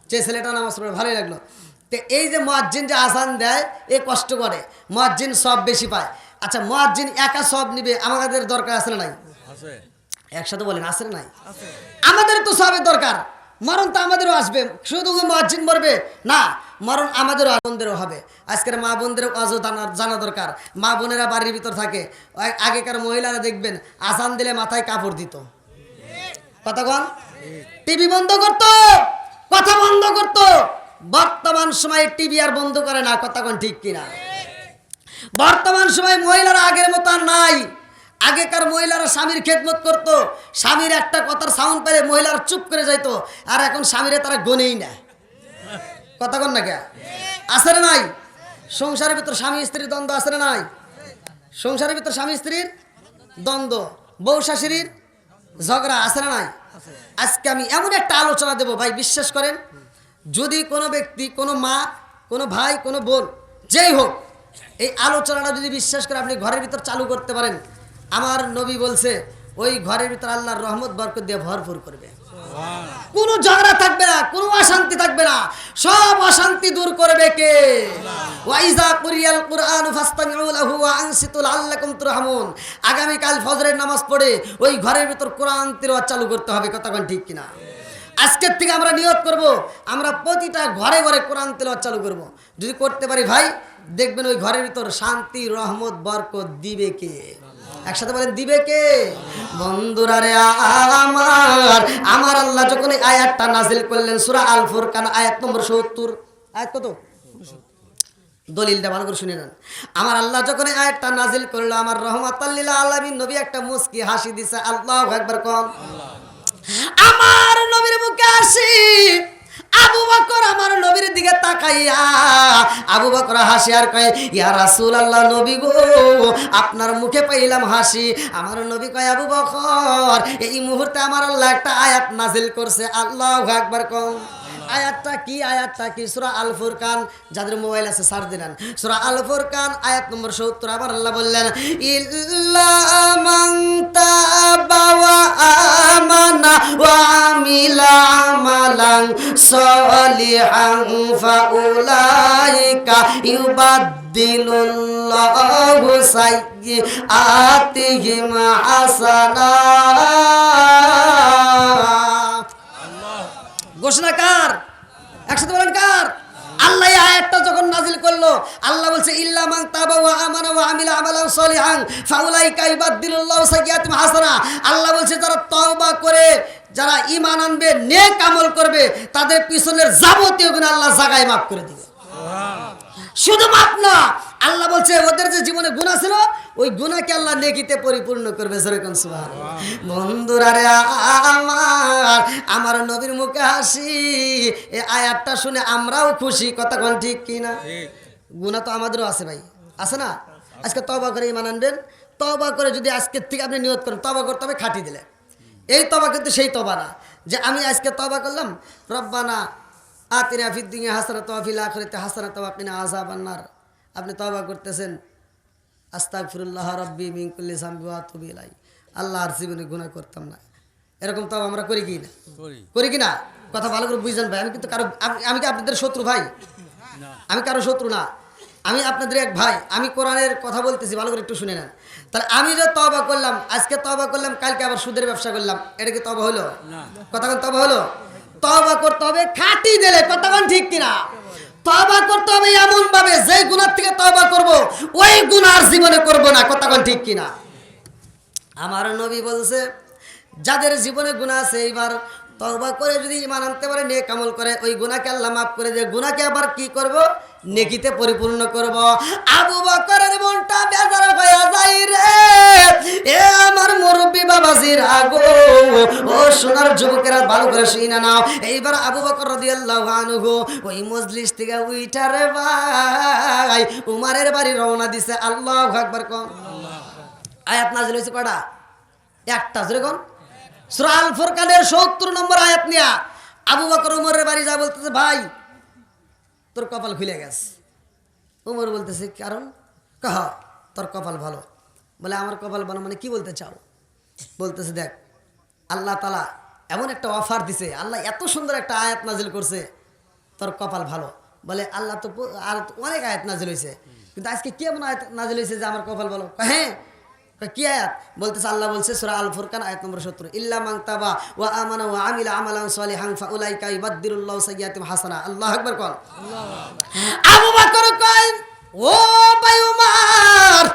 যে ছেলেটা নামাজ পড়ে ভালোই লাগলো। তো এই যে মুয়াজ্জিন যে আজান দেয় এ কষ্ট করে, মুয়াজ্জিন সব বেশি পায়। আচ্ছা, মুয়াজ্জিন একা সব নিবে, আমাদের দরকার আছে না নাই? একসাথে বলেন, আছে না নাই? আমাদের তো সবের দরকার, মরণ তো আমাদেরও আসবে। শুধু মুয়াজ্জিন মরবে না, মরণ আমাদেরও বোনদেরও হবে। আজকের মা বোনদেরও আজও জানা দরকার। মা বোনেরা বাড়ির ভিতর থাকে, আগেকার মহিলারা দেখবেন আজান দিলে মাথায় কাপড় দিত, কথা কন, টিভি বন্ধ করতো, কথা বন্ধ করতো। বর্তমান সময়ে টিভি আর বন্ধ করে না, কথা কন ঠিক কিনা? বর্তমান সময়ে মহিলারা আগের মতো আর নাই। আগেকার মহিলারা স্বামীর খেদমত করত, স্বামীর একটা কথার সাউন্ড পেলে মহিলারা চুপ করে যাইত, আর এখন স্বামীরে তারা গনেই না, কথা কন না কে? আছে না নাই? সংসারের ভিতর স্বামী স্ত্রীর দ্বন্দ্ব আছে না নাই? সংসারের ভিতর স্বামী স্ত্রীর দ্বন্দ্ব, বউ শাশুড়ির ঝগড়া আছে না নাই? আজকে আমি এমন একটা আলোচনা দেব ভাই, বিশ্বাস করেন, যদি কোনো ব্যক্তি, কোনো মা, কোনো ভাই, কোনো বোন, যেই হোক, এই আলোচনাটা যদি বিশ্বাস করে আপনি ঘরের ভিতর চালু করতে পারেন, আমার নবী বলছে ওই ঘরের ভিতর আল্লাহর রহমত বরকত দিয়ে ভরপুর করবে। কোনো ঝগড়া থাকবে না, কোনো অশান্তি থাকবে না, সব অশান্তি দূর করবে কে? ওয়াইজা কুরিয়াল কুরআন ফাসতামিউ লাহু ওয়া আনসিতু লাআল্লাকুম তুরহামুন। আগামী কাল ফজরের নামাজ পড়ে ওই ঘরের ভিতর কোরআন তিলাওয়াত চালু করতে হবে, কথা কোন ঠিক কিনা? আজকের থেকে আমরা নিয়ত করব, আমরা প্রতিটা ঘরে ঘরে কোরআন তিলাওয়াত চালু করব। যদি করতে পারি ভাই, দেখবেন ওই ঘরের ভিতর শান্তি, রহমত, বরকত দিবে কে? একসাথে বলেন, দিবে কে? বন্ধুরা রে আমার, আমার আল্লাহ যখন এই আয়াতটা নাজিল করলেন সূরা আল ফুরকান আয়াত নম্বর 70, আয়াত কত? দলিলটা ভালো করে শুনে নেন। আমার আল্লাহ যখন এই আয়াতটা নাজিল করলো, আমার রহমাতাল লিল আলামিন নবী একটা মুস্কি হাসি দিছে, আল্লাহু আকবার কোন। আমার নবীর মুখে হাসি, আবু বকর আমার নবীর দিকে তাকাইয়া, আবু বকর হাসি আর কয়, ইয়া রাসূলুল্লাহ, নবী গো, আপনার মুখে পাইলাম হাসি। আমার নবী কয়, আবু বকর, এই মুহূর্তে আমার আল্লাহ একটা আয়াত নাজিল করছে, আল্লাহু আকবার কোন। আয়াতটা কি? আয়াতটা কি? সূরা আল ফুরকান, যাদের মোবাইল আছে সার্চ দিলেন, সূরা আল ফুরকান আয়াত নম্বর 70। আবার আল্লাহ বললেন, ইল্লা মান তাবা ওয়া আমানা ওয়া আমিলা আমালান সলিহান ফাউলাইকা ইউবাদদিলুল্লাহু সাইয়্যাতিহিম হাসানাত। ঘোষণা কার? একসাথে বলেন কার? আল্লাহ এই আয়াতটা যখন নাজিল করলো, আল্লাহ বলছে ইল্লা মান তাবা ওয়া আমানা ওয়া আমিলা আমালান সলিহান ফাউলাইকা ইউবাদদিলুল্লাহু সাইয়্যাতিহিম হাসানা। আল্লাহ বলছে যারা তওবা করে, যারা ঈমান আনবে, নেক আমল করবে, তাদের পিছনের যাবতীয় গুনাহ আল্লাহ জায়গায় মাফ করে দিবে। শুধু মাফ না, আল্লাহ বলছে ওদের যে জীবনে গুনাহ ছিল ওই গুনাহকে আল্লাহ নেকিতে পরিপূর্ণ করবে। যেরকম সুবহানাল্লাহ। বন্ধুরা রে আমার নবীর মুখে হাসি, এই আয়াতটা শুনে আমরাও খুশি, কথা কোন ঠিক কিনা? গুনাহ তো আমাদেরও আছে ভাই, আছে না? আজকে তওবা করে ঈমান আনবেন, তওবা করে যদি আজকের থেকে আপনি নিয়ত করেন তওবা করতে হবে, খাঁটি দিলে। এই তওবা কিন্তু সেই তওবা না যে আমি আজকে তওবা করলাম, রব্বানা আতিনা ফিদ দুনিয়া হাসানাতাও ওয়া ফিল আখিরাতি হাসানাতাও ওয়া কিনা আযাবান নার। আপনি তওবা করতেছেন, আস্তাগফিরুল্লাহ রাব্বি মিন কুল্লি যামবি ওয়া আতুবু ইলাইহি, আল্লাহ আর জীবনে গুনাহ করতাম না। এরকম তওবা আমরা করি কি না? করি কি না? কথা ভালো করে বুঝেন ভাই। আমি কিন্তু কারো, আমি কি আপনাদের শত্রু ভাই? আমি কারো শত্রু না, আমি আপনাদের এক ভাই। আমি কোরআনের কথা বলতেছি, ভালো করে একটু শুনে নেন। তাহলে আমি যে তওবা করলাম, আজকে তওবা করলাম, কালকে আবার সুদের ব্যবসা করলাম, এটা কি তওবা হলো? কথা কোন তওবা হলো? তওবা করতে হবে খাঁটি দিলে, কথা কোন ঠিক কিনা? তওবা করতে হবে এমন ভাবে যে গুনাহ থেকে তওবা করব ওই গুনাহ আর জীবনে করব না, কথা কোন ঠিক কিনা? আমার নবী বলছে যাদের জীবনে গুনাহ আছে এইবার তওবা করে যদি ঈমান আনতে পারে, নেক আমল করে, ওই গুনাহকে আল্লাহ মাফ করে দেয়। গুনাহকে আবার কি করব? নেকিতে পরিপূর্ণ করব। আবু বকরের মনটা বেজার হয়ে যায় রে, এ আমার মুরব্বি বাবাজির আগো, ও সোনার যুবকেরা ভালো করে শুনে নাও। এইবার আবু বকর রাদিয়াল্লাহু আনহু ওই মজলিস থেকে উইঠা রে ভাই উমারের বাড়ি রওনা দিছে। আল্লাহু আকবার কোন। আয়াত নাযিল হয়েছে কয়টা? একটা। জোরে কোন। সূরা আল ফুরকানের ৭০ নম্বর আয়াত নিয়া আবু বকর উমরের বাড়ি যা বলতেছে, ভাই তোর কপাল খুলে গেছে। উমর বলতেছে কারণ? কহ তোর কপাল ভালো। বলে আমার কপাল ভালো মানে কি বলতে চাও? বলতেছে দেখ, আল্লাহ তাআলা এমন একটা অফার দিছে, আল্লাহ এত সুন্দর একটা আয়াত নাজিল করছে, তোর কপাল ভালো। বলে আল্লাহ তো আর অনেক আয়াত নাজিল হয়েছে, কিন্তু আজকে কি এমন আয়াত নাজিল হয়েছে যে আমার কপাল ভালো? হ্যাঁ। কি আয়াত? বলতেছে আল্লাহ বলছে সূরা আল ফুরকান আয়াত নম্বর 70, ইল্লা মান তাবা ওয়া আমানা ওয়া আমিলা আমালান সলিহান ফাউলাইকা ইবাদদিলুল্লাহু সাইয়্যাতিহিম হাসানা। আল্লাহু আকবার কোন। আবু বকর কয়, ও ভাই উমর,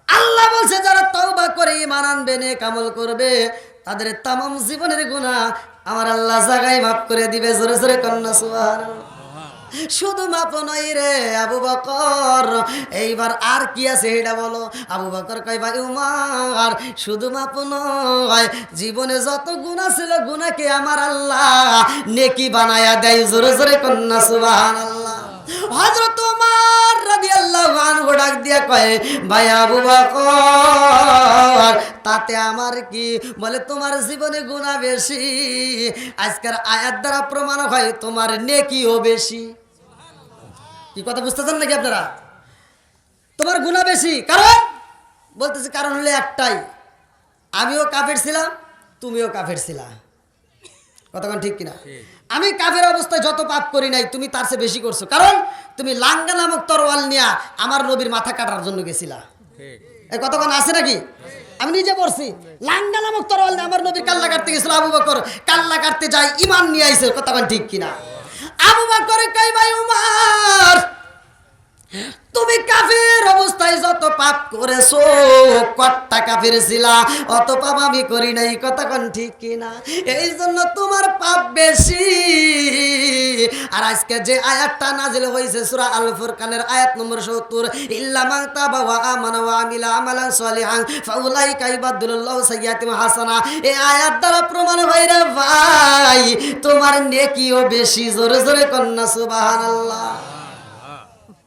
আল্লাহ বলছে যারা তওবা করে ঈমান আনবে, নেক আমল করবে, তাদের তামাম জীবনের গুনাহ আমার আল্লাহ জায়গায় মাফ করে দিবে। জোরে জোরে কন্না সুবহানাল্লাহ। শুধু মাপ নয় রে আবু বকর, এইবার আর কি আছে এটা বলো। আবু বকর কয়, ভাই উমর শুধু মাপ নয়, জীবনে যত গুনাহ ছিল গুনাহকে আমার আল্লাহ নেকি বানায়া দেয়। জোরে জোরে কন্না সুবহানাল্লাহ। হযরত ওমর রাদিয়াল্লাহু আনহু ডাক দিয়া কয়, ভাই আবু বকর তাতে আমার কি? বলে তোমার জীবনে গুনাহ বেশি, আজকের আয়াত দ্বারা প্রমাণ হয় তোমার নেকিও বেশি। কি কথা বুঝতেছেন নাকি আপনারা? তোমার গুনাহ বেশি, কারণ বলতেছে কারণ হলো একটাই, আমিও কাফের ছিলাম, তুমিও কাফের ছিলা। কতক্ষণ ঠিক কিনা? আমি কাফের অবস্থায় যত পাপ করি নাই, তুমি তার চেয়ে বেশি করছো, কারণ তুমি লাঙ্গা নামক তরোয়াল নিয়ে আমার নবীর মাথা কাটার জন্য গেছিলা। এই কতক্ষণ আছে নাকি? আমি নিজে পড়ছি, লাঙ্গা নামক তরোয়াল নিয়ে আমার নবীর কাল্লা কাটতে গেছিল আবু বকর, কাল্লা কাটতে যাই ঈমান নিয়ে আইছে। কতক্ষণ ঠিক কিনা? আবু বকর কই, ভাই উমর তুমি কাফের অবস্থায় যত পাপ করেছো, কতটা কাফের ছিলা, অত পাপ আমি করি নাই। কতক্ষণ ঠিক কিনা? এই জন্য তোমার পাপ বেশি। আর আজকে যে আয়াতটা নাজিল হয়েছে সূরা আল ফুরকানের আয়াত নম্বর 70, ইল্লা মান তাবা ওয়া আমানা ওয়া আমিলা আমালান সলিহান ফাউলাইকা ইবাদদিলুল্লাহু সাইয়্যাতিহিম হাসানা, এই আয়াত দ্বারা প্রমাণ হয় রে ভাই তোমার নেকিও বেশি। জোরে জোরে কন্না সুবহানাল্লাহ।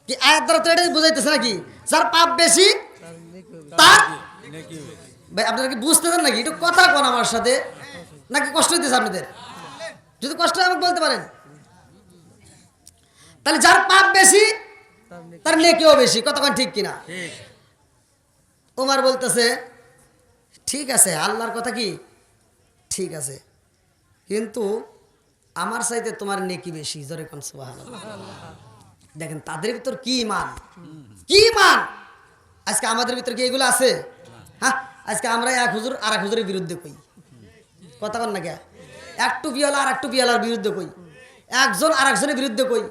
কি আয়াত দ্বারা তো এটাই বুঝাইতেছে নাকি যার পাপ বেশি তার নেকি। ভাই আপনারা কি বুঝতেছেন নাকি? একটু কথা কোন আমার সাথে, নাকি কষ্ট হইতেছে আপনাদের? যদি কষ্ট হয় আমাকে বলতে পারেন। তাহলে যার পাপ বেশি তার নেকিও বেশি। কতক্ষণ ঠিক কিনা? ওমর বলতেছে ঠিক আছে, আল্লাহর কথা কি ঠিক আছে, কিন্তু আমার চাইতে তোমার নেকি বেশি। জোরে কোন সুবহানাল্লাহ। দেখেন তাদের ভিতর কি ইমান, কি ইমান। আজকে আমাদের ভিতর কি এগুলো আছে? হ্যাঁ, আজকে আমরা এক হুজুর আর এক হুজুরের বিরুদ্ধে কই। কথা বল না কে? এক টুপিওয়ালা আর এক টুপিওয়ালার বিরুদ্ধে কই, একজন আর একজনের বিরুদ্ধে কই।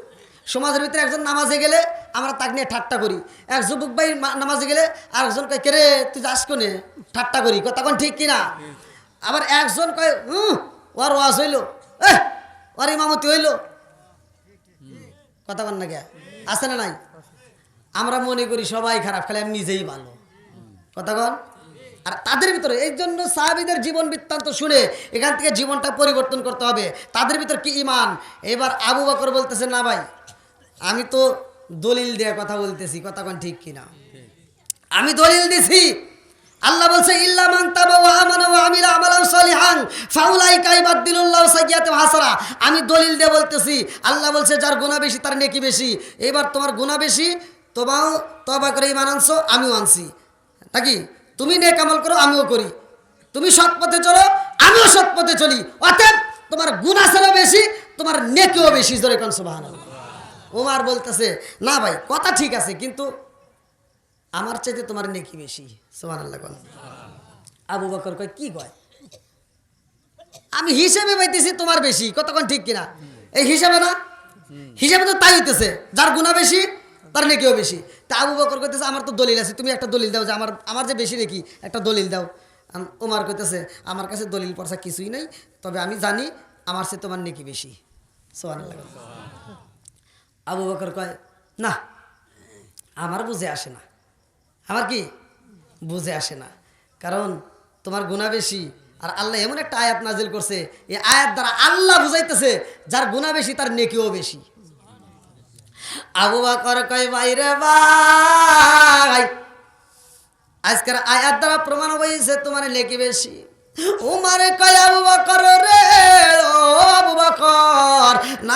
সমাজের ভিতরে একজন নামাজে গেলে আমরা তাকে নিয়ে ঠাট্টা করি, এক যুবক ভাই নামাজে গেলে আরেকজন কয় কে রে তুই যাস কোনে, ঠাট্টা করি। কথা ঠিক কিনা? আবার একজন কয় ওর ওয়াজ হইলো, ওর ইমামতি হইলো। কথা বল না কে? আছে না নাই? আমরা মনে করি সবাই খারাপ, খালি আমি নিজেই ভালো। কথা বল। আর তাদের ভিতরে এই জন্য সাহাবীদের জীবন বৃত্তান্ত শুনে এখান থেকে জীবনটা পরিবর্তন করতে হবে। তাদের ভিতর কি ইমান। এবার আবু বকর বলতেছে না ভাই আমি তো দলিল দিয়ে কথা বলতেছি। কথা কোন ঠিক কিনা? আমি দলিল দিছি, আল্লাহ বলছে ইল্লা মান তাবা ওয়া আমানা ওয়া আমিলা আমালান সলিহান ফাউলাইকা ইবাদদিলুল্লাহু সাইয়্যাতিহিম হাসানা। আমি দলিল দিয়ে বলতেছি, আল্লাহ বলছে যার গুনাহ বেশি তার নেকি বেশি। এবার তোমার গুনাহ বেশি, তোমাও তওবা করে ঈমান আনছো, আমিও আনছি নাকি? তুমি নেক আমল করো, আমিও করি। তুমি সৎ পথে চলো, আমিও সৎ পথে চলি। অতএব তোমার গুনাহ ছিল বেশি, তোমার নেকিও বেশি। জোরে কোন সুবহানাল্লাহ। ওমর বলতেছে না ভাই কথা ঠিক আছে, কিন্তু আমার চাইতে তোমার নেকি বেশি। সুবহানাল্লাহ কোন। আবু বকর কয় কি কয়? আমি হিসেবে পাইতেছি তোমার বেশি। কতক্ষণ ঠিক কিনা? এই হিসাবে না, হিসাবে তো তাই হইতেছে, যার গুনাহ বেশি তার নেকিও বেশি। তা আবু বকর কইতেছে আমার তো দলিল আছে, তুমি একটা দলিল দাও যে আমার যে বেশি নেকি, একটা দলিল দাও। ওমর কইতেছে আমার কাছে দলিল পড়ছা কিছুই নাই, তবে আমি জানি আমার চেয়ে তোমার নেকি বেশি। সুবহানাল্লাহ। আবু বকর কয় না আমার বুঝে আসে না। আমার কি বুঝে আসে না, কারণ তোমার গুনাহ বেশি। আর আল্লাহ এমন একটা আয়াত নাজিল করছে, এই আয়াত দ্বারা আল্লাহ বুঝাইতেছে যার গুনাহ বেশি তার নেকিও বেশি। আবু বকর কয় ভাই রে ভাই আজকের আয়াত দ্বারা প্রমাণ হইছে তোমার নেকি বেশি। উমর কয় আবু বকর রে, ও আবু বকর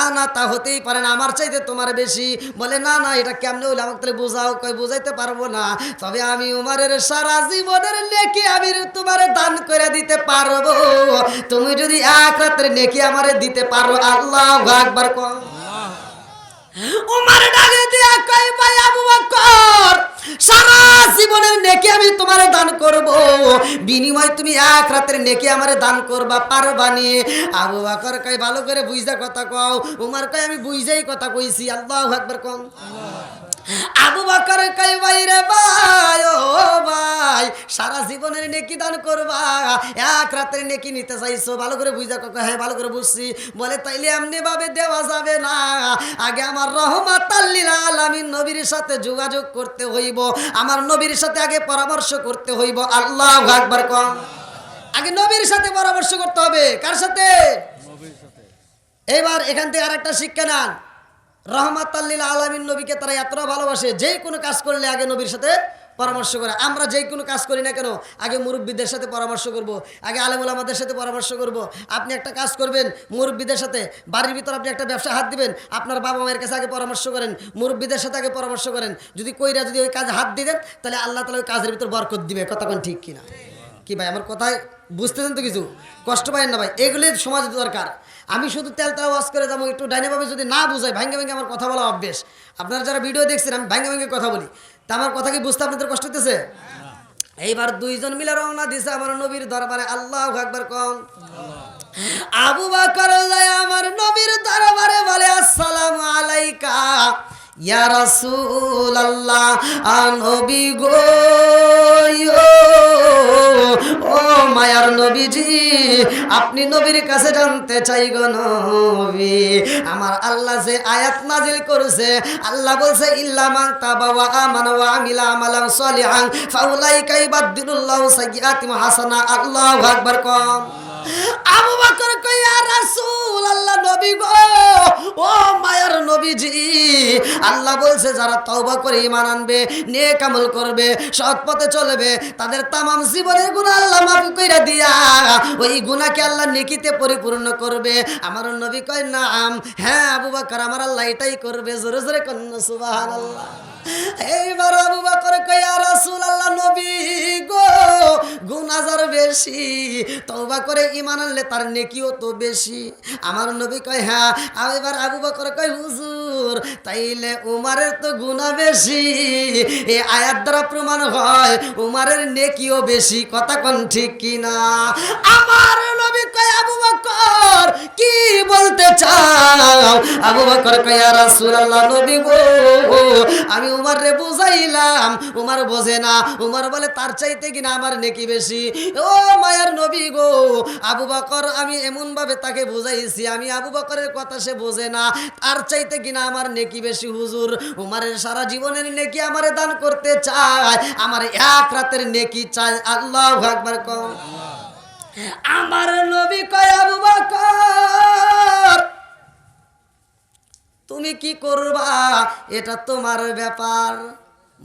না না তা হতেই পারে না, আমার চাইতে তোমার বেশি। বলে না না এটা কেমনে হইলো, আমাকে তাহলে বোঝাও। কই বুঝাইতে পারবো না, তবে আমি উমারের সারা জীবনের নেকি আমি তোমারে দান করে দিতে পারবো, তুমি যদি এক রাতের নেকি আমারে দিতে পারো। আল্লাহু আকবার কও। উমার ডাকে দিয়া কই ভাই আবু বকর, সারা জীবনের নেকি আমি তোমারে দান করব, বিনিময় তুমি এক রাতের নেকি আমারে দান করবা, পারবা নি? আবু বকর কই ভালো করে বুঝা কথা কও। উমার কই আমি বুঝাই কথা কইছি। আল্লাহু আকবার কও। আবু বকর কই ভাই রে ভাই, ও ভাই, সারা জীবনের নেকি দান করবা, এক রাতের নেকি নিতে চাইছো, ভালো করে বুঝা কথা। হ্যাঁ ভালো করে বুঝছি। বলে তাইলে এমনি ভাবে দেওয়া যাবে না, আগে আমার রহমাতাল লিল আলামিন নবীর সাথে যোগাযোগ করতে হইব, আমার নবীর সাথে আগে পরামর্শ করতে হইব। আল্লাহু আকবার কও। আগে নবীর সাথে পরামর্শ করতে হবে। কার সাথে? নবীর সাথে। এবার এখান থেকে আরেকটা শিক্ষা নেন, রহমাতাল লিল আলামিন নবীকে তারা এতটা ভালোবাসে, যেই কোনো কাজ করলে আগে নবীর সাথে পরামর্শ করে। আমরা যেই কোনো কাজ করি না কেন আগে মুরব্বীদের সাথে পরামর্শ করব, আগে আলেম ওলামাদের সাথে পরামর্শ করব। আপনি একটা কাজ করবেন মুরব্বীদের সাথে, বাড়ির ভিতর আপনি একটা ব্যবসা হাত দিবেন, আপনার বাবা মায়ের কাছে আগে পরামর্শ করেন, মুরব্বীদের সাথে আগে পরামর্শ করেন। যদি কইরা যদি ওই কাজে হাত দিবেন তাহলে আল্লাহ তাআলা ওই কাজের ভিতর বরকত দিবে। কতক্ষণ ঠিক কিনা? কি ভাই আমার কথায় বুঝতেছেন তো? কিছু কষ্ট পাইেন না ভাই, এগুলি সমাজ দরকার। আমি শুধু তেল ওয়াজ করে যাবো, একটু ডাইনেভাবে যদি না বুঝাই, ভাঙ্গে ভাঙ্গে আমার কথা বলা অভ্যেস। আপনারা যারা ভিডিও দেখছেন আমি ভাঙ্গে ভাঙ্গে কথা বলি, তা আমার কথা কি বুঝতে আপনাদের কষ্ট হতেছে? এইবার দুইজন মিলে রওনা দিছে আমার নবীর দরবারে। আল্লাহু আকবার কোন। আবু বকর যায় আমার নবীর দরবারে, বলে আসসালামু আলাইকা ইয়া রাসূলুল্লাহ। নবী গো, ও মায়ার নবীজি, আপনি নবীর কাছে জানতে চাই গো নবী, আমার আল্লাহ যে আয়াত নাজিল করেছে, আল্লাহ বলছে ইল্লা মান তাবা ওয়া আমানা ওয়া আমিলা আমালান সলিহান ফাউলাইকা ইবাদদিলুল্লাহু সাইয়্যাতিহিম হাসানা। আল্লাহু আকবার কোন। আবু বকর কই ইয়া রাসূলুল্লাহ, নবী গো, ও মায়ার নবীজি, আল্লাহ বলছে যারা তওবা করে ঈমান আনবে, নেক আমল করবে, সৎ পথে চলবে, তাদের তামাম জীবনের গুনাহ আল্লাহ মাফ কইরা দিয়া ওই গুনাহকে আল্লাহ নেকিতে পরিপূর্ণ করবে। আমার নবী কয় নাম, হ্যাঁ আবু বকর আমার আল্লাহ এটাই করবে। জোরে জোরে কন্না সুবহানাল্লাহ। এইবার আবু বকর কয় ইয়া রাসূলুল্লাহ, নবী গো, গুনাহ যার বেশি তওবা করে ঈমান আনলে তার নেকিও তো বেশি। আমার নবী কয় হ্যাঁ। এবার আবু বকর কয় হুজুর, তাইলে উমারের তো গুনাহ বেশি, এই আয়াত দ্বারা প্রমাণ হয় উমারের নেকিও বেশি। কথা কোন ঠিক কিনা? আমার নবী কয় আবু বকর কি বলতে চাও? আবু বকর কয় ইয়া রাসূলুল্লাহ, নবী গো, আমি উমারে বুঝাইলাম, উমার বোঝে না। উমার বলে তার চাইতে কিনা আমার নেকি বেশি। ও মায়ার নবী গো, আবু বকর আমি এমন ভাবে তাকে বুঝাইছি, আমি আবু বকরের কথা সে বোঝে না, তার চাইতে কিনা আমার নেকি বেশি। হুজুর, উমারের সারা জীবনের নেকি আমারে দান করতে চায়, আমার এক রাতের নেকি চাই। আল্লাহু আকবার কও। আমার নবী কয় আবু বকর তুমি কি করবা এটা তোমার ব্যাপার।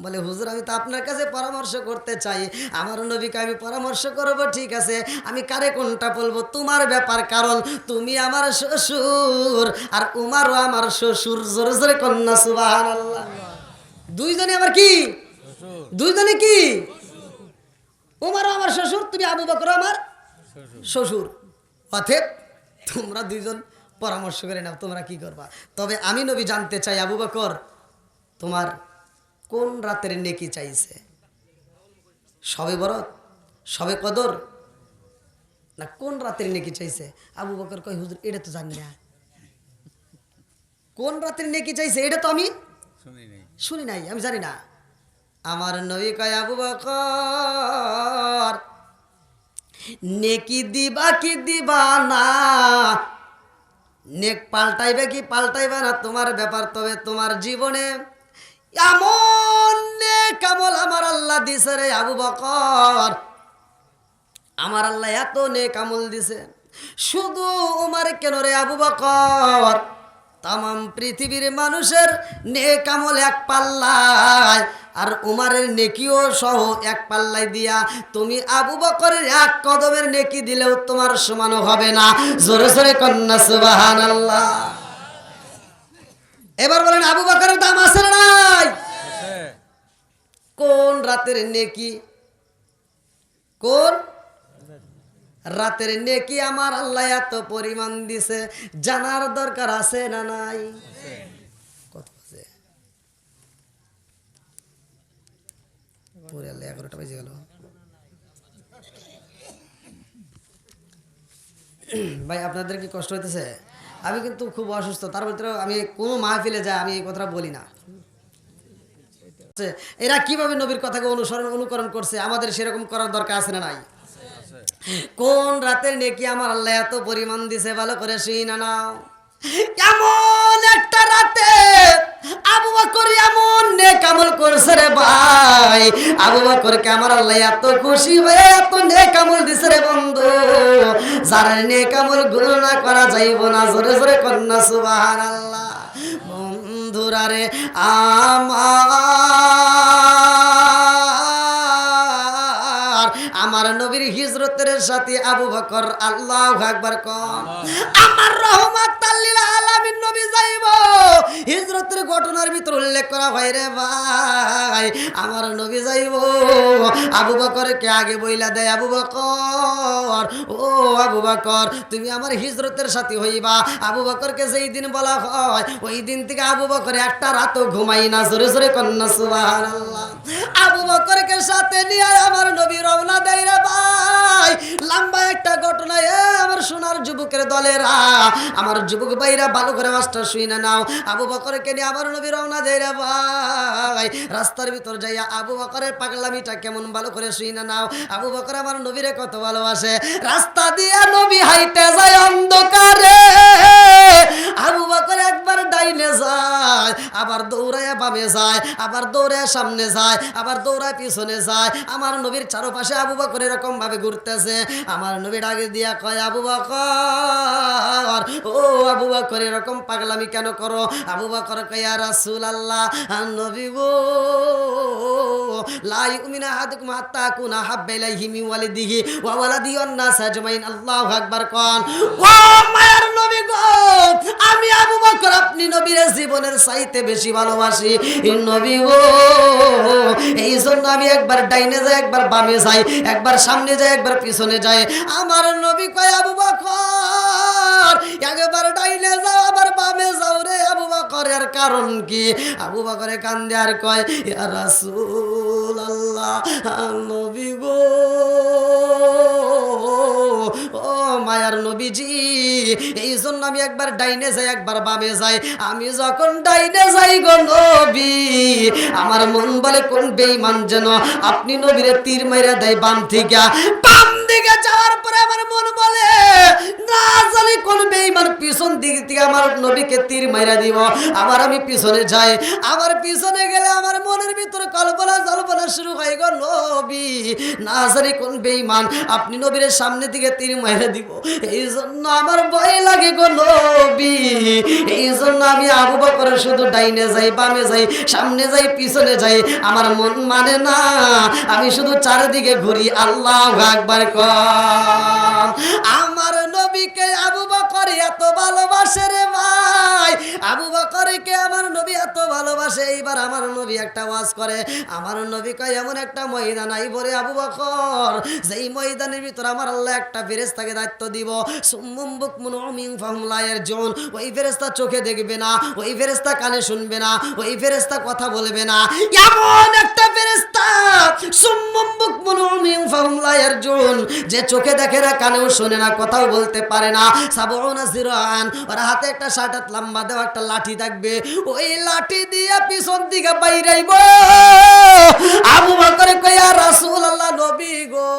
বলে হুজুর আমি তো আপনার কাছে পরামর্শ করতে চাই। আমার নবীকে আমি পরামর্শ করব, ঠিক আছে, আমি কারে কোনটা বলবো তোমার ব্যাপার, কারণ তুমি আমার শ্বশুর আর উমারও আমার শ্বশুর। জোরে জোরে কন্যা সুবহানাল্লাহ। দুইজনে আমার কি? দুইজনে কি? উমারও আমার শ্বশুর, তুমি আবু বকর আমার শ্বশুর। অতএব তোমরা দুইজন পরামর্শ করে নাও তোমরা কি করবা। তবে আমি নবী জানতে চাই আবু বকর তোমার কোন রাতের নেকি চাইছে? সবে বরাত, সবে কদর, না কোন রাতের নেকি চাইছে? আবু বকর কয় হুজুর এটা তো জানি না, কোন রাতের নেকি চাইছে এটা তো আমি শুনি নাই, আমি জানি না। আমার নবী কয় আবু বকর নেকি দিবা কি দিবা না, নেক পাল্টাইবে কি পাল্টাইবে না তোমার ব্যাপার। তবে তোমার জীবনে এমন নেক আমল আমার আল্লাহ দিছে রে আবু বকর, আমার আল্লাহ এত নেক আমল দিছে, শুধু উমার কেন রে আবু বকর, তামাম পৃথিবীর মানুষের নেক আমল এক পাল্লায় আর উমারের নেকিও সহ এক পাল্লায় দিয়া তুমি আবু বকরের এক কদমের নেকি দিলেও তোমার সমান হবে না। জোরে জোরে কন্যা সুবহানাল্লাহ। এবার বলেন আবু বকরের দাম আছে না নাই? কোন রাতের নেকি, কোন রাতের নেকি আমার আল্লাহ এত পরিমাণ দিছে, জানার দরকার আছে না নাই? কত আছে? পুরো 11টা বেজে গেল। ভাই আপনাদের কি কষ্ট হইতেছে? আমি কিন্তু খুব অসুস্থ, তার ভিতরে আমি কোনো মাহফিলে যাই আমি এই কথাটা বলি না। এরা কিভাবে নবীর কথাকে অনুকরণ করছে, আমাদের সেরকম করার দরকার আছে না নাই? কোন রাতের নেকি আমার আল্লাহ এত পরিমাণ দিছে, ভালো করে শুই না নাও। এমন একটা রাতে আবু বকর এমন নেক আমল করছে রে ভাই, আবু বকরকে আমার আল্লাহ এত খুশি হয়ে এত নেক আমল দিছে রে বন্ধু, যার নেক আমল গণনা করা যাইব না। জোরে জোরে কন্যা সুবহানাল্লাহ। বন্ধুরা রে আমার নবীর হিজরতের সাথে আবু বকর, আল্লাহু আকবার কোন। আমার রহমাতাল লিল আলামিন নবী যাইব, হিজরতের ঘটনার ভিতর উল্লেখ করা হয় রে ভাই, আমার নবী যাইব, আবু বকরকে আগে বইলা দেয়, আবু বকর, ও আবু বকর তুমি আমার হিজরতের সাথে হইবা। আবু বকরকে যেই দিন বলা হয় ওই দিন থেকে আবু বকর একটা রাতও ঘুমাই না। জোরে জোরে কন্যা সুবহানাল্লাহ। আবু বকরকে সাথে নিয়ে আমার নবী রওনা দেয় রে ভাই। লম্বা একটা ঘটনা, আমার সোনার যুবকের দলেরা, আমার যুবক ভাইরা ভালো করে মাস্টার শুই না নাও। আবু বকরকে নিয়ে আমার নবী রওনা দেয় রে ভাই। রাস্তার ভিতর যাইয়া আবু বকরের পাগলামিটা কেমন ভালো করে শুই না নাও। আবু বকর আমার নবীরে কত ভালোবাসে। রাস্তা দিয়া নবী হাইটে যায় অন্ধকারে, আবু বকর একবার ডাইনে যায়, আবার দৌড়ায় বামে যায়, আবার দৌড়ায় সামনে যায়, আবার দৌড়ায় পিছনে যায়। আমার নবীর চারপাশে আবু বকর এরকম ভাবে ঘুরতেছে। আমার নবী ডাকে দিয়া কয়, আবু বকর, ও আবু বকর এরকম পাগলামি কেন করো? আবু বকর কয়, ইয়া রাসূলুল্লাহ, নবী গো, লা ইউমিনু আহাদুকুম হাত্তা আকুনা হাব্বা ইলাইহি মিন ওয়ালিদিহি ওয়া ওয়ালাদিহি ওয়ান নাস আজমাইন। আল্লাহু আকবার কোন। ও মায়ের নবী গো, আমি আবু বকর আপনি নবীর জীবনের চাইতে বেশি ভালোবাসি নবী গো, এই জন্য আমি একবার ডাইনে যাই, একবার বামে যাই, একবার সামনে যাই, একবার পিছনে যাই। আমার নবী কয়, আবু বকর একবার ডাইনে যাও, আবার বামে যাও রে আবু বকর, এর কারণ কি? আবু বকরে কান্দে আর কয়, ইয়া রাসূলুল্লাহ, নবী গো, ও মায়ার নবীজি, এই জন্য আমি একবার ডাইনে যাই, একবার বামে যাই। আমি যখন ডাইনে যাই গো নবী, আমার মন বলে কোন বেঈমান যেন আপনি নবীরে তীর মাইরা দেয় বাম থেকে। বাম দিকে যাওয়ার পরে আমার মন বলে না জানি কোন বেঈমান পিছন দিক থেকে আমার নবীকে তীর মাইরা দিব। আবার আমি পিছনে যাই, আবার পিছনে গেলে আমার মনের ভিতরে কল্পনা জল্পনা শুরু হয় গো নবী, না জানি কোন বেঈমান আপনি নবীর সামনে দিকে তীর মাইরা দিব। এই জন্য আমার ভয় লাগে গো নবী, এই জন্য আমি আবু বকর শুধু ডাইনে যাই, বামে যাই, সামনে যাই, পিছনে যাই, আমার মন মানে না, আমি শুধু চারিদিকে ঘুরি। আল্লাহু আকবার কোন। আমার নবীকে আবু বকর এত ভালোবাসে রে ভাই, আবু বকরকে আমার নবী এত ভালোবাসে। এইবার আমার নবী একটা ওয়াজ করে, আমার নবী কয় এমন একটা ময়দান আইব রে আবু বকর, যেই ময়দানের ভিতর আমার আল্লাহ একটা ফেরেশতাকে দায়িত্ব দিব, সুম্মুম বুকমুন উমিয়ুন ফাহুম লা ইয়ারজুন। ওই ফেরেশতা চোখে দেখবে না, ওই ফেরেশতা কানে শুনবে না, ওই ফেরেশতা কথা বলবে না। এমন একটা ফেরেশতা সুম্মুম বুকমুন উমিয়ুন ফাহুম লা ইয়ারজুন, যে চোখে দেখে না, কানেও শোনে না, কথাও বলতে পারে না। সাবউনা জিরান, ওর হাতে একটা 60 হাত লম্বা দেওয়া একটা লাঠি থাকবে, ওই লাঠি দিয়ে পিছন দিকে বাইরাইব। আবু বকর কয়, ইয়া রাসূলুল্লাহ, নবী গো,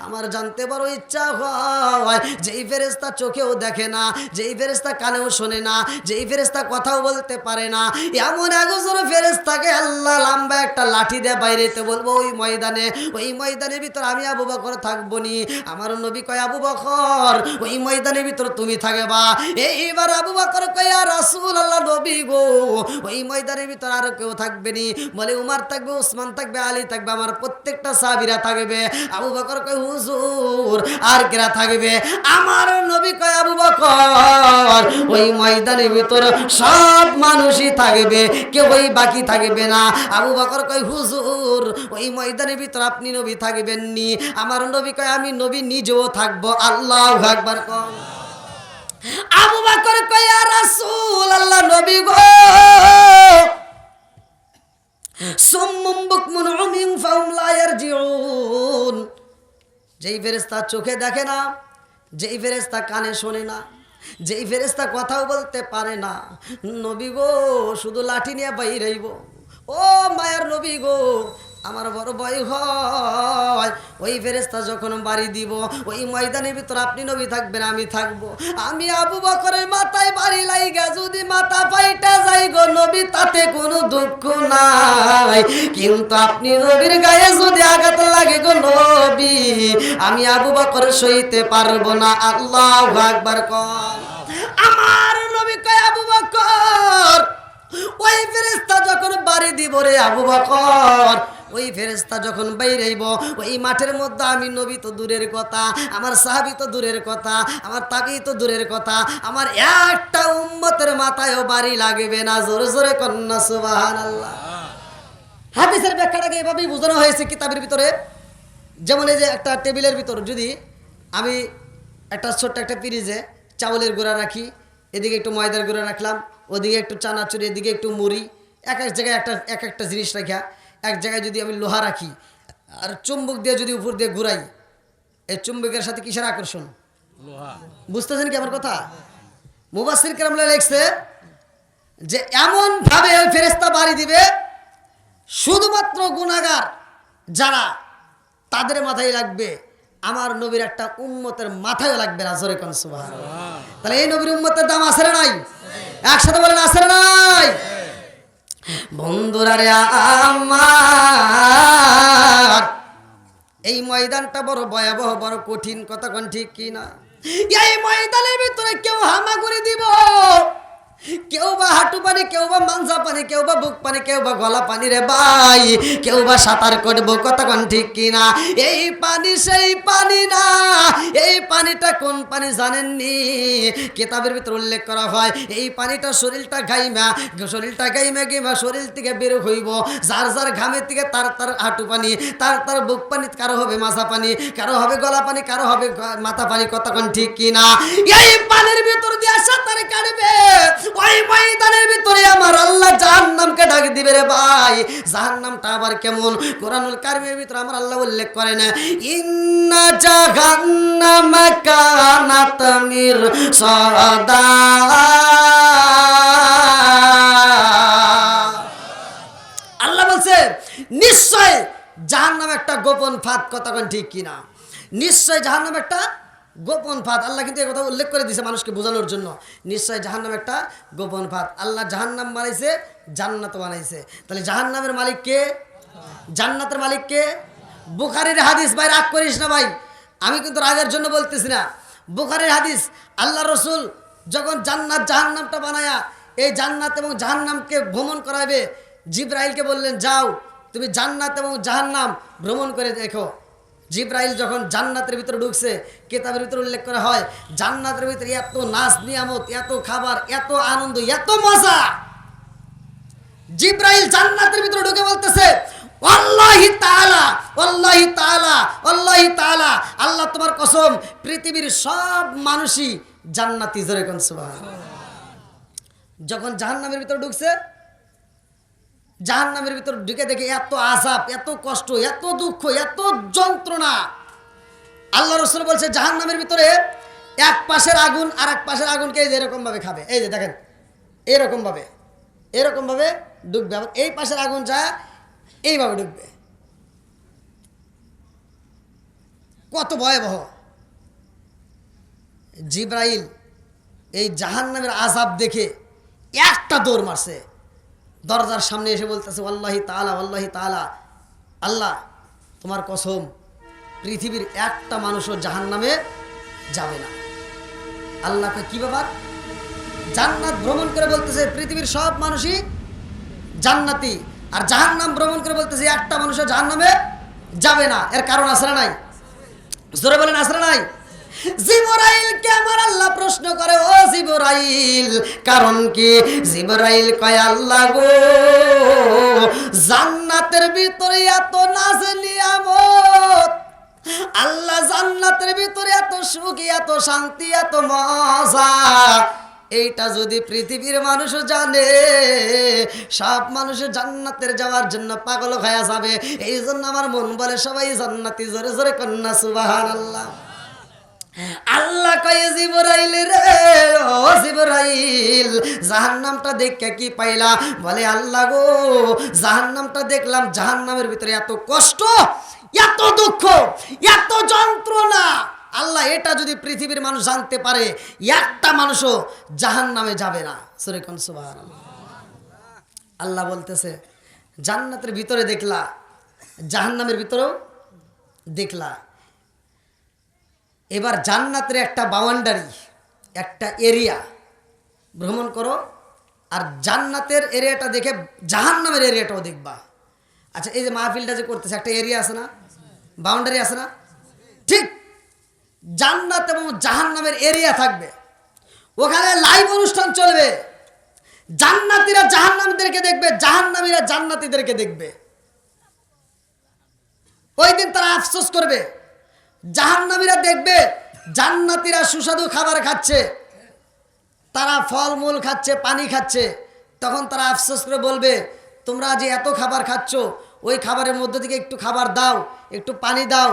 আমার জানতে বড় ইচ্ছা হয়, যেই ফেরেশতা চোখেও দেখে না, যেই ফেরেশতা কানেও শোনে না, যেই ফেরেশতা কথাও বলতে পারে না, এমন একজন ফেরেশতাকে আল্লাহ লম্বা একটা লাঠি দিয়ে বাইরেতে বলবো ওই ময়দানে, ওই ময়দানের ভিতর আমি আবু বকর থাকবো নি। আমার নবী কয়, আবু বকর ওই ময়দানের ভিতর তুমি থাকবা। এইবার আবু বকর কয়, ইয়া রাসূল রাসূলুল্লাহ নবী গো ওই ময়দানের ভিতর আর কেউ থাকবে নি বলে উমর থাকবে ওসমান থাকবে আলী থাকবে আমার প্রত্যেকটা সাহাবীরা থাকবে আবু বকর কয় হুজুর আর কেরা থাকবে আমার নবী কয় আবু বকর ওই ময়দানের ভিতর সব মানুষই থাকবে কেউ ওই বাকি থাকবে না আবু বকর কয় হুজুর ওই ময়দানের ভিতর আপনি নবী থাকবেন নি আমার নবী কয় আমি নবী নিজেও থাকবো আল্লাহু আকবার কও আবু বকর কয় ইয়া রাসূলুল্লাহ নবী গো সুম্মুম বুকমুন উমিন ফাহুম লা ইয়ারজিউন যেই ফেরেশতা চোখে দেখে না যেই ফেরেশতা কানে শোনে না যেই ফেরেশতা কথাও বলতে পারে না নবী গো শুধু লাঠি নিয়ে বাইরেইব ও মায়ার নবী গো আমার বড় ভয় হয় ওই ফেরেশতা যখন বাড়ি দিব ওই ময়দানের ভিতর আপনি নবী থাকবেন আমি থাকবো আমি আবু বকরের মাথায় বাড়ি লাইগা যদি মাথা ফাইটা যাই গো নবী তাতে কোনো দুঃখ নাই কিন্তু আপনি নবীর গায়ে যদি আঘাত লাগে গো নবী আমি আবু বকর সইতে পারবো না আল্লাহু আকবার কর আমার নবী কয় আবু বকর ওই ফেরেশতা যখন বাড়ি দিব রে আবু বকর ওই ফেরেশতা যখন বাইরেইব ওই মাঠের মধ্যে আমি নবী তো দূরের কথা আমার সাহাবী তো দূরের কথা আমার তাবী তো দূরের কথা আমার একটা উম্মতের মাথায়ও বাড়ি লাগবে না জোরে জোরে কন্না সুবহানাল্লাহ হাদিসের ব্যাখ্যাটাকে এভাবেই বোঝানো হয়েছে কিতাবের ভিতরে যেমন এই যে একটা টেবিলের ভিতর যদি আমি একটা ছোট্ট একটা পিরিজে চাউলের গুঁড়া রাখি এদিকে একটু ময়দার গুঁড়া রাখলাম ওদিকে একটু চানাচুর এদিকে একটু মুড়ি এক এক জায়গায় একটা জিনিস রাখা এক জায়গায় যদি আমি লোহা রাখি আর চুম্বক দিয়ে যদি উপর দিয়ে ঘুরাই এই চুম্বকের সাথে কিসের আকর্ষণ লোহা বুঝতেছেন কি আমার কথা মুফাসসির কেরামরা লিখছে যে এমন ভাবে ওই ফেরেশতা বাড়ি দিবে শুধুমাত্র গুনাহগার যারা তাদের মাথায় লাগবে আমার নবীর একটা উম্মতের মাথায় লাগবে না জোরে কোন সুবহানাল্লাহ তাহলে এই নবীর উম্মতের দাম আছে না নাই একসাথে বলেন আছে না নাই বন্ধুরা রে আমার এই ময়দানটা বড় ভয়াবহ বড় কঠিন কথা কোন ঠিক কি না এই ময়দানের ভিতরে কেউ হামাগুড়ি দিব কেউ বা হাঁটু পানি কেউ বা মাংসা পানি কেউ বা বুক পানি কেউ বা গলা পানি রে ভাই কেউ বা সাঁতার করবো কথা কোন ঠিক কিনা এই পানি সেই পানি না এই পানিটা কোন পানি জানেননি কিতাবের ভিতর উল্লেখ করা হয় এই পানিটা শরীরটা গাইমা গিমা শরীর থেকে বের হইব যার যার ঘামের থেকে তার তার হাঁটু পানি তার বুক পানি কারো হবে মাথা পানি কারো হবে গলা পানি কারো হবে মাথা পানি কথা কোন ঠিক কিনা এই পানির ভিতর দিয়ে সাঁতার কাটবে ওই ময়দানের ভিতরে আমার আল্লাহ জাহান্নামকে ডাক দিবে রে ভাই জাহান্নামটা আবার কেমন কোরআনুল কারীমের ভিতরে আমার আল্লাহ উল্লেখ করে না ইন্না জাহান্নামা কানাত মিরসাদা আল্লাহ বলছে নিশ্চয় জাহান্নাম একটা গোপন ফাঁদ কথা কোন ঠিক কিনা নিশ্চয় জাহান্নাম একটা গোপন ফাঁদ আল্লাহ কিন্তু এই কথা উল্লেখ করে দিয়েছে মানুষকে বোঝানোর জন্য নিশ্চয় জাহান্নাম একটা গোপন ফাঁদ আল্লাহ জাহান্নাম বানাইছে জান্নাত বানাইছে তাহলে জাহান্নামের মালিক কে জান্নাতের মালিক কে বুখারীর হাদিস ভাই রাগ করিস না ভাই আমি কিন্তু রাগের জন্য বলতেছি না বুখারীর হাদিস আল্লাহ রসুল যখন জান্নাত জাহান্নামটা বানায়া এই জান্নাত এবং জাহান্নামকে ভ্রমণ করাবে জিবরাইলকে বললেন যাও তুমি জান্নাত এবং জাহান্নাম ভ্রমণ করে দেখো জিবরাইল যখন জান্নাতের ভিতরে ঢুকছে কিতাবের ভিতরে উল্লেখ করা হয় জান্নাতের ভিতরে এত নাচ নিয়ামত এত খাবার এত আনন্দ এত মজা জিবরাইল জান্নাতের ভিতরে ঢুকে বলতেছে আল্লাহি তাআলা আল্লাহি তাআলা আল্লাহি তাআলা আল্লাহ তোমার কসম পৃথিবীর সব মানুষই জান্নাতি জোরে কোন সুবহানাল্লাহ যখন জাহান্নামের ভিতরে ঢুকছে জাহান্নামের ভিতর ঢুকে দেখে এত আযাব এত কষ্ট এত দুঃখ এত যন্ত্রণা আল্লাহ রাসূল বলছে জাহান্নামের ভিতরে এক পাশের আগুন আর এক পাশের আগুনকে এরকম ভাবে খাবে এই যে দেখেন এরকম ভাবে ঢুকবে আবার এই পাশের আগুন যা এইভাবে ঢুকবে কত ভয়াবহ জিবরাইল এই জাহান্নামের আযাব দেখে একটা দৌড় মারছে দরজার সামনে এসে বলতেছে আল্লাহি তাআলা আল্লাহ তোমার কসম পৃথিবীর একটা মানুষও জাহান্নামে যাবে না আল্লাহকে কি ব্যাপার জান্নাত ভ্রমণ করে বলতেছে পৃথিবীর সব মানুষই জান্নাতি, আর জাহান্নাম ভ্রমণ করে বলতেছে একটা মানুষও জাহান্নামে যাবে না। এর কারণ আছে না নাই? জোরে বলেন আছে না নাই? জিবরাইলকে আমার আল্লাহ প্রশ্ন করে, ও জিবরাইল কারণ কি? জিবরাইল কয়, আল্লাহ গো, জান্নাতের ভিতরে এত নাজ নিয়ামত, আল্লাহ জান্নাতের ভিতরে এত সুখ, এত শান্তি, এত মজা, এইটা যদি পৃথিবীর মানুষ জানে, সব মানুষের জান্নাতের যাওয়ার জন্য পাগল হয়ে যাবে। এই জন্য আমার মন বলে সবাই জান্নাতি। জোরে জোরে কন্যা সুবহানাল্লাহ। আল্লাহ কয়, জিবরাইল রে, ও জিবরাইল, জাহান্নামটা দেখে কি পাইলা? বলে, আল্লাহ গো, জাহান্নামটা দেখলাম, জাহান্নামের ভিতরে এত কষ্ট, এত দুঃখ, এত যন্ত্রণা। আল্লাহ এটা যদি পৃথিবীর মানুষ জানতে পারে, একটা মানুষও জাহান্নামে যাবে না। সূরা কোন সুবহানাল্লাহ। আল্লাহ বলতেছে, জান্নাতের ভিতরে দেখলা, জাহান্নামের ভিতরেও দেখলা। এবার জান্নাতের একটা বাউন্ডারি, একটা এরিয়া ভ্রমণ করো, আর জান্নাতের এরিয়াটা দেখে জাহান্নামের এরিয়াটাও দেখবা। আচ্ছা, এই যে মাহফিলটা যে করতেছে, একটা এরিয়া আছে না, বাউন্ডারি আছে না? ঠিক জান্নাত এবং জাহান্নামের এরিয়া থাকবে, ওখানে লাইভ অনুষ্ঠান চলবে। জান্নাতীরা জাহান্নামীদেরকে দেখবে, জাহান্নামীরা জান্নাতীদেরকে দেখবে। ওই দিন তারা আফসোস করবে। জাহান্নামীরা দেখবে জান্নাতীরা সুস্বাদু খাবার খাচ্ছে, তারা ফলমূল খাচ্ছে, পানি খাচ্ছে, তখন তারা আফসোস করে বলবে, তোমরা যে এত খাবার খাচ্ছ, ওই খাবারের মধ্য থেকে একটু খাবার দাও, একটু পানি দাও।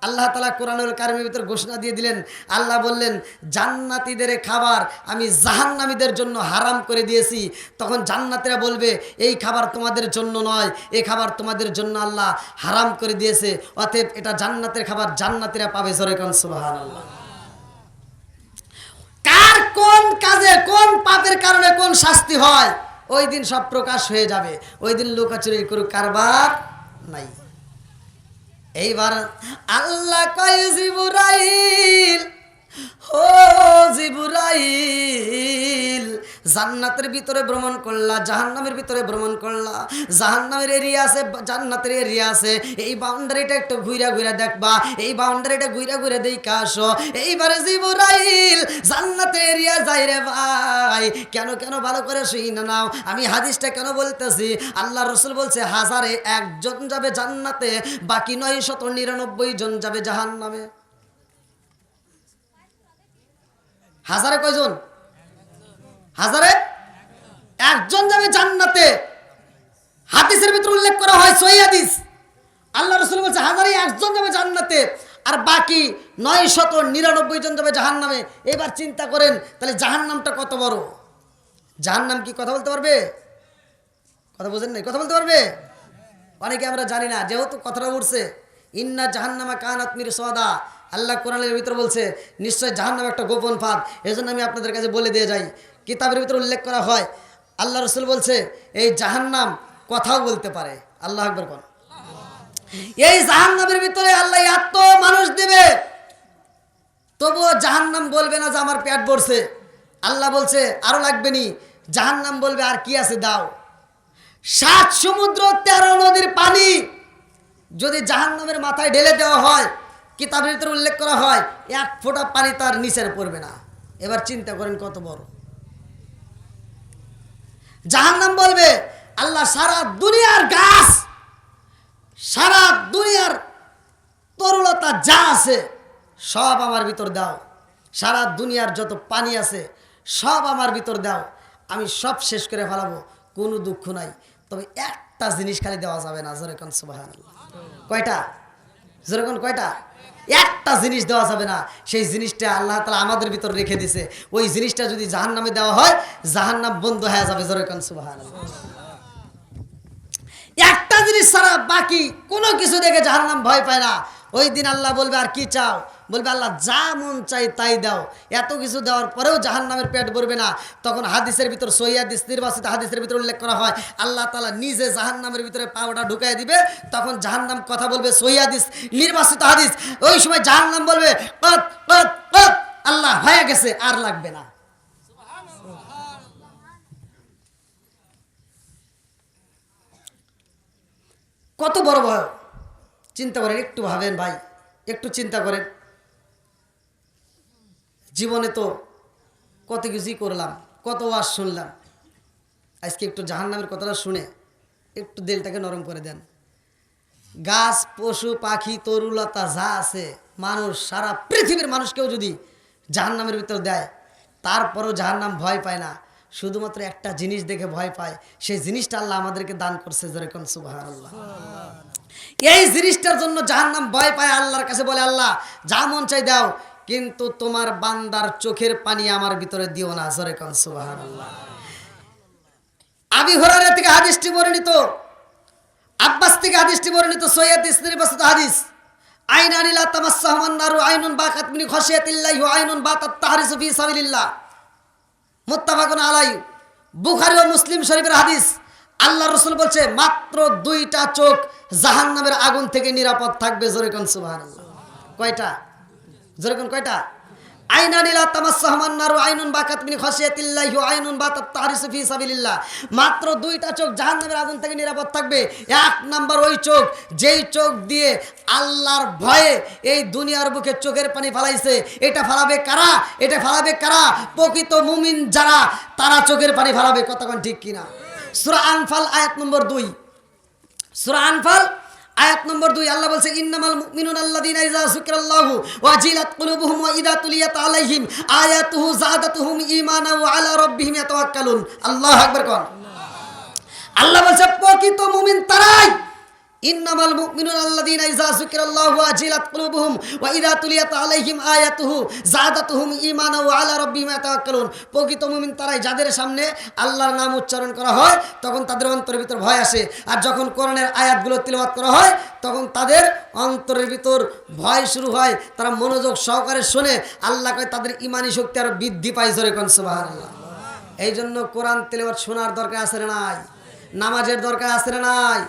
আল্লাহ তাআলা কোরআনুল কারীমের ভিতর ঘোষণা দিয়ে দিলেন, আল্লাহ বললেন, জান্নাতীদের খাবার আমি জাহান্নামীদের জন্য হারাম করে দিয়েছি। তখন জান্নাতীরা বলবে, এই খাবার তোমাদের জন্য নয়, এই খাবার তোমাদের জন্য আল্লাহ হারাম করে দিয়েছে, অতএব এটা জান্নাতের খাবার, জান্নাতীরা পাবে। জোরে কোন সুবহানাল্লাহ। কার কোন কাজে, কোন পাপের কারণে কোন শাস্তি হয়, ওই দিন সব প্রকাশ হয়ে যাবে। ওই দিন লুকাচুরি করুক কারবার নাই। এইবার আল্লাহ কয়, জিবরাইল, ও জিবরাইল, জান্নাতের ভিতরে ভ্রমণ করলা, জাহান্নামের ভিতরে ভ্রমণ করলা, জাহান্নামের এরিয়া আছে, জান্নাতের এরিয়া আছে, এই বাউন্ডারিটা একটু ঘুরা ঘুরা দেখবা, এই বাউন্ডারিটা ঘুরা ঘুরা দেখে আসো। এইবারে জিবরাইল জান্নাতের এরিয়া যাই রে ভাই। কেন কেন ভালো করে শুই না নাও, আমি হাদিসটা কেন বলতেছি। আল্লাহ রসুল বলছে, হাজারে একজন যাবে জান্নাতে, বাকি 999 জন যাবে জাহান্নামে। হাজারে কয়জন? হাজারে একজন যাবে জান্নাতে। হাদিসের ভিতরে উল্লেখ করা হয়, সহিহ হাদিস, আল্লাহ রাসূল বলছে, হাজারে একজন যাবে জান্নাতে, আর বাকি 999 জন যাবে জাহান্নামে। এবার চিন্তা করেন, তাহলে জাহান্নামটা কত বড়। জাহান্নাম কি কথা বলতে পারবে? কথা বুঝেন নাই? কথা বলতে পারবে? অনেকে আমরা জানি না, যেহেতু কথাটা উঠছে, ইন্না জাহান্নামা কানাত মিরসাদা, আল্লাহ কোরআনের ভিতরে বলছে নিশ্চয় জাহান্নাম একটা গোপন ফাঁদ। এজন্য আমি আপনাদের কাছে বলে দিয়ে যাই, কিতাবের ভিতরে উল্লেখ করা হয়, আল্লাহ রসুল বলছে এই জাহান্নাম কথাও বলতে পারে। আল্লাহ আকবার কোন। এই জাহান্নামের ভিতরে আল্লাহ এত মানুষ দেবে, তবুও জাহান্নাম বলবে না যে আমার পেট ভরছে। আল্লাহ বলছে আরো লাগবে নি। জাহান্নাম বলবে আর কি আছে দাও। 7 সমুদ্র 13 নদীর পানি যদি জাহান্নামের মাথায় ঢেলে দেওয়া হয়, কিতাবের ভিতরে উল্লেখ করা হয় 1 ফোঁটা পানি তার নিচের পড়বে না। এবার চিন্তা করেন কত বড়। জাহান্নাম বলবে, আল্লাহ সারা দুনিয়ার গাছ, সারা দুনিয়ার তরুলতা যা আছে সব আমার ভিতর দাও, সারা দুনিয়ার যত পানি আছে সব আমার ভিতর দাও, আমি সব শেষ করে ফেলাবো, কোনো দুঃখ নাই। তবে একটা জিনিস খালি দেওয়া যাবে না। জোরে কোন সুবহানাল্লাহ। কয়টা? জোরে কোন কয়টা? একটা জিনিস দেওয়া যাবে না। সেই জিনিসটা আল্লাহ তাআলা আমাদের ভিতর রেখে দিয়েছে। ওই জিনিসটা যদি জাহান্নামে দেওয়া হয়, জাহান্নাম বন্ধ হয়ে যাবে। জোরে কোন সুবহানাল্লাহ। একটা জিনিস ছাড়া বাকি কোনো কিছু দেখে জাহান্নাম ভয় পায় না। ওই দিন আল্লাহ বলবে আর কি চাও? বলবে আল্লাহ যা মন চাই তাই দাও। এত কিছু দেওয়ার পরেও জাহান্নামের পেট ভরবে না। তখন হাদিসের ভিতর, সহিহ হাদিস, নির্বাচিত হাদিসের ভিতর উল্লেখ করা হয়, আল্লাহ তাআলা নিজে জাহান্নামের ভিতরে পাওয়াটা ঢুকাই দিবে। তখন জাহান্নাম কথা বলবে, সহিহ হাদিস, নির্বাচিত হাদিস। ওই সময় জাহান্নাম বলবে আল্লাহ হয়ে গেছে, আর লাগবে না। কত বড় ভয়, চিন্তা করেন, একটু ভাবেন ভাই, একটু চিন্তা করেন। জীবনে তো কত কিছুই করলাম, কত ওয়াজ শুনলাম, আজকে একটু জাহান্নামের কথাটা শুনে একটু দিলটাকে নরম করে দেন। গাছ, পশু, পাখি, তরুলতা যা আছে, মানুষ, সারা পৃথিবীর মানুষকেও যদি জাহান্নামের ভিতর দেয়, তারপরেও জাহান্নাম ভয় পায় না, শুধুমাত্র একটা জিনিস দেখে ভয় পায়। সেই জিনিসটা আল্লাহ আমাদেরকে দান করছে, যেরকম সুবহানাল্লাহ। এই জিনিসটার জন্য জাহান্নাম ভয় পায়, আল্লাহর কাছে বলে, আল্লাহ যা মন চাই দাও, কিন্তু তোমার বান্দার চোখের পানি আমার ভিতরে দিও না, যেরকম সুবহানাল্লাহ। আবি হুরায়রা থেকে হাদিসটি বর্ণিত, আব্বাস থেকে হাদিসটি বর্ণিত, সৈয়দ ইসনিবাসিত হাদিস, আইনানি লা তামাসসাহুন নারু আইনুন বাকাত মিন খাশিয়াতিল্লাহি ওয়া আইনুন বাতাত তাহরিসু ফি সাবিলিল্লাহ, মুত্তাফাকুন আলাইহি, বুখারী ও মুসলিম শরীফের হাদিস। আল্লাহ রাসূল বলছে, মাত্র দুইটা চোখ জাহান্নামের আগুন থেকে নিরাপদ থাকবে, জোরে কোন সুবহানাল্লাহ। কয়টা? জোরে কোন কয়টা? আইনানি লা তামাসসাহুন নারু আইনুন বাকাত মিন খাশিয়াতিল্লাহি ওয়া আইনুন বাতাত তাহরিসু ফি সাবিলিল্লাহ। মাত্র দুইটা চোখ জাহান্নামের আগুন থেকে নিরাপদ থাকবে। এক নাম্বার ওই চোখ, যেই চোখ দিয়ে আল্লাহর ভয়ে এই দুনিয়ার বুকে চোখের পানি ফালাইছে। এটা ফালাবে কারা? এটা ফালাবে কারা? প্রকৃত মুমিন যারা, তারা চোখের পানি ফালাবে। কতক্ষণ ঠিক কিনা? সূরা আনফাল আয়াত নম্বর 2, সূরা আনফাল আয়াত নম্বর 2, আল্লাহ বলছে, ইন্নামাল মুমিনুনা আল্লাযীনা ইযা যুকিরাল্লাহু ওয়াজিলাত কুলুবুহুম ওয়া ইযা তুলিয়াত আলাইহিম আয়াতুহু যাদাতুহুম ঈমানা ওয়া আলা রাব্বিহিম ইয়াতাওয়াক্কালুন। আল্লাহু আকবার কোন। আল্লাহ বলছে, প্রকৃত মুমিন তারাই। ইন্নামাল মুমিনুনা আল্লাযীনা ইযা যুকিরাল্লাহু ওয়াজিলাত কুলুবুহুম ওয়া ইযা তুলিয়াত আলাইহিম আয়াতুহু যাদাতুহুম ঈমানা ওয়া আলা রাব্বিহিম ইয়াতাওয়াক্কালুন। প্রকৃত মুমিন তারাই, যাদের সামনে আল্লাহর নাম উচ্চারণ করা হয় তখন তাদের অন্তরের ভিতর ভয় আসে, আর যখন কোরআনের আয়াতগুলো তিলাওয়াত করা হয় তখন তাদের অন্তরের ভিতর ভয় শুরু হয়, তারা মনোযোগ সহকারে শুনে। আল্লাহ কয় তাদের ঈমানি শক্তি আরো বৃদ্ধি পায়, জোরে কোন সুবহানাল্লাহ। এই জন্য কোরআন তিলাওয়াত শোনার দরকার আছে না নাই? নামাজের দরকার আছে না নাই?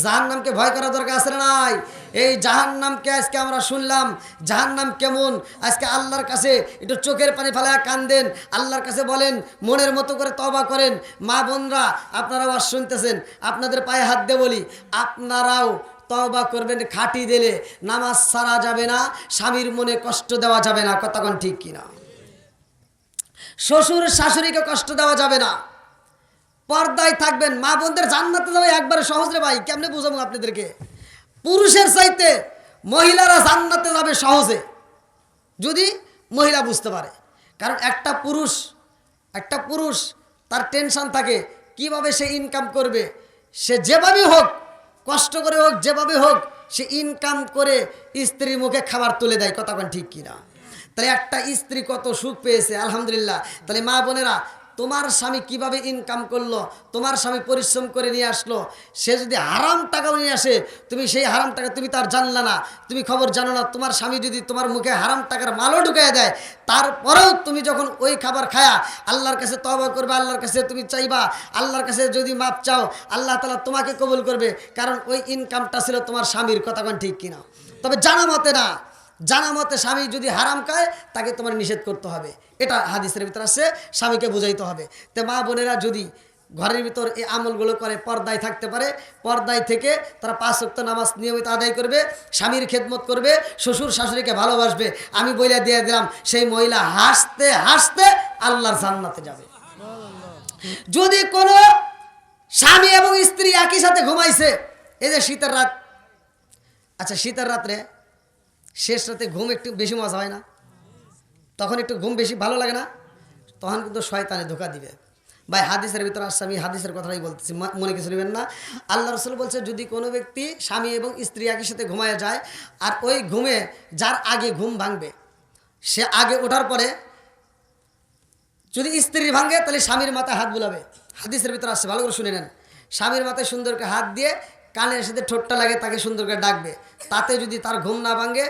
জাহান্নামকে ভয় করার দরকার আছে না নাই? এই জাহান্নামকে আজকে আমরা শুনলাম, জাহান্নাম কেমন, আজকে আল্লাহর কাছে একটু চোখের পানি ফেলায় কান্দেন, আল্লাহর কাছে বলেন, মনের মতো করে তওবা করেন। মা বোনরা, আপনারাও আজ শুনতেছেন, আপনাদের পায়ে হাত দিয়ে বলি, আপনারাও তওবা করবেন। খাঁটি দিলে নামাজ ছাড়া যাবে না, স্বামীর মনে কষ্ট দেওয়া যাবে না। কতক্ষণ ঠিক কিনা? শ্বশুর শাশুড়িকে কষ্ট দেওয়া যাবে না, পর্দায় থাকবেন। মা বোনদের জান্নাতে যাবে একবারে সহজ রে ভাই, কেমনে বুঝাবো আপনাদেরকে? পুরুষের চাইতে মহিলারা জান্নাতে যাবে সহজে, যদি মহিলা বুঝতে পারে। কারণ একটা পুরুষ তার টেনশন থাকে কিভাবে সে ইনকাম করবে। সে যেভাবে হোক, কষ্ট করে হোক, যেভাবে হোক, সে ইনকাম করে স্ত্রীর মুখে খাবার তুলে দেয়। কতক্ষণ ঠিক কিনা? তাহলে একটা স্ত্রী কত সুখ পেয়েছে, আলহামদুলিল্লাহ। তাহলে মা বোনেরা, তোমার স্বামী কিভাবে ইনকাম করলো, তোমার স্বামী পরিশ্রম করে নিয়ে আসলো, সে যদি হারাম টাকাও নিয়ে আসে, তুমি সেই হারাম টাকা তুমি তার জানলা না, তুমি খবর জানো না। তোমার স্বামী যদি তোমার মুখে হারাম টাকার মালও ঢুকিয়ে দেয়, তারপরেও তুমি যখন ওই খাবার খায়া আল্লাহর কাছে তওবা করবে, আল্লাহর কাছে তুমি চাইবা, আল্লাহর কাছে যদি মাপ চাও, আল্লাহ তাআলা তোমাকে কবুল করবে, কারণ ওই ইনকামটা ছিল তোমার স্বামীর। কথাক্ষণ ঠিক কিনা? তবে জানা মতে না, জানা মতে স্বামী যদি হারাম খায়, তাকে তোমার নিষেধ করতে হবে। এটা হাদিসের ভিতরে আছে, স্বামীকে বুঝাইতে হবে। তো মা বোনেরা যদি ঘরের ভিতর এই আমলগুলো করে, পর্দায় থাকতে পারে, পর্দায় থেকে তারা 5 ওয়াক্ত নামাজ নিয়মিত আদায় করবে, স্বামীর খেদমত করবে, শ্বশুর শাশুড়িকে ভালোবাসবে, আমি বইলা দিয়ে দিলাম, সেই মহিলা হাসতে হাসতে আল্লাহর জান্নাতে যাবে। যদি কোনো স্বামী এবং স্ত্রী একই সাথে ঘুমাইছে, এই যে শীতের রাত, আচ্ছা শীতের রাত্রে শেষ রাতে ঘুম একটু বেশি মজা হয় না? তখন একটু ঘুম বেশি ভালো লাগে না? তখন কিন্তু শয়তানে ধোঁকা দিবে ভাই। হাদিসের ভিতরে আসছে, আমি হাদিসের কথাই বলতেছি, মনে কিছু নেবেন না। আল্লাহ রাসূল বলছে, যদি কোনো ব্যক্তি স্বামী এবং স্ত্রী একই সাথে ঘুমায় যায়, আর ওই ঘুমে যার আগে ঘুম ভাঙবে, সে আগে ওঠার পরে যদি স্ত্রীর ভাঙে, তাহলে স্বামীর মাথায় হাত বুলাবে। হাদিসের ভিতরে আসছে, ভালো করে শুনে নেন। স্বামীর মাথায় সুন্দর করে হাত দিয়ে কানের সাথে ঠোঁটটা লাগে, তাকে সুন্দর করে ডাকবে। তাতে যদি তার ঘুম না ভাঙে,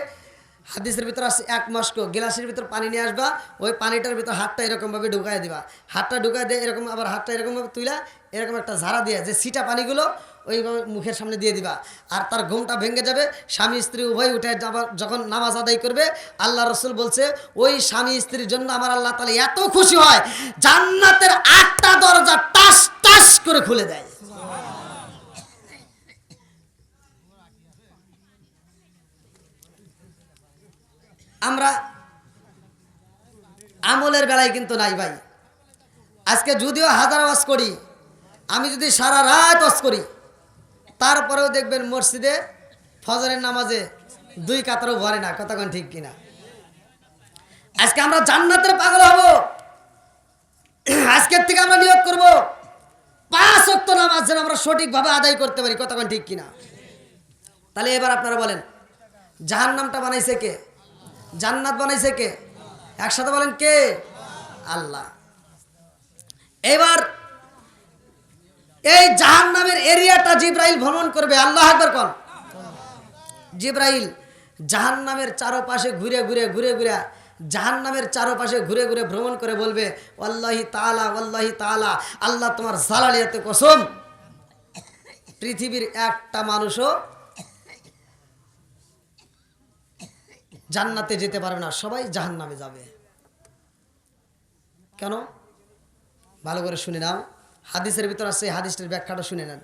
হাদিসের ভিতরে আসছে, 1 মস্ক গ্লাসের ভিতর পানি নিয়ে আসবা, ওই পানিটার ভিতর হাতটা এরকমভাবে ঢুকাই দিবা, হাতটা ঢুকাই দিয়ে এরকম, আবার হাতটা এরকমভাবে তুইলা এরকম একটা ঝাড়া দিয়ে, যে সিটা পানিগুলো ওইভাবে মুখের সামনে দিয়ে দিবা, আর তার ঘুমটা ভেঙে যাবে। স্বামী স্ত্রী উভয় উঠে যাবার যখন নামাজ আদায় করবে, আল্লাহ রাসূল বলছে, ওই স্বামী স্ত্রীর জন্য আমার আল্লাহ তাআলা এত খুশি হয়, জান্নাতের 8টা দরজা টাস টাস করে খুলে দেয়। আমরা আমলের বেলায় কিন্তু নাই ভাই। আজকে যদিও হাজার ওয়াজ করি, আমি যদি সারা রাত ওয়াজ করি, তারপরেও দেখবেন মসজিদে ফজরের নামাজে 2 কাতারও ভরে না। কতক্ষণ ঠিক কিনা? আজকে আমরা জান্নাতের পাগল হব। আজকের থেকে আমরা নিয়োগ করব 5 ওয়াক্ত নামাজ যেন আমরা সঠিকভাবে আদায় করতে পারি। কতক্ষণ ঠিক কিনা? তাহলে এবার আপনারা বলেন, জাহান্নামটা বানাইছে কে? জান্নাত বানাইছে কে? একসাথে বলেন কে? আল্লাহ। এবার এই জাহান্নামের এরিয়াটা জিব্রাইল ভ্রমণ করবে। আল্লাহ আকবার কোন। জিব্রাইল জাহান্নামের চারপাশে ঘুরে ঘুরে জাহান্নামের চারপাশে ঘুরে ঘুরে ভ্রমণ করে বলবে, ওয়াল্লাহি তাআলা, আল্লাহ তোমার জালালিয়াতে কসম, পৃথিবীর একটা মানুষও জান্নাতে যেতে পারবে না, সবাই জাহান্নামে যাবে। কেন? ভালো করে শুনে নাও। হাদিসের ভিতর আছে, হাদিসের ব্যাখ্যাটা শুনে নেন।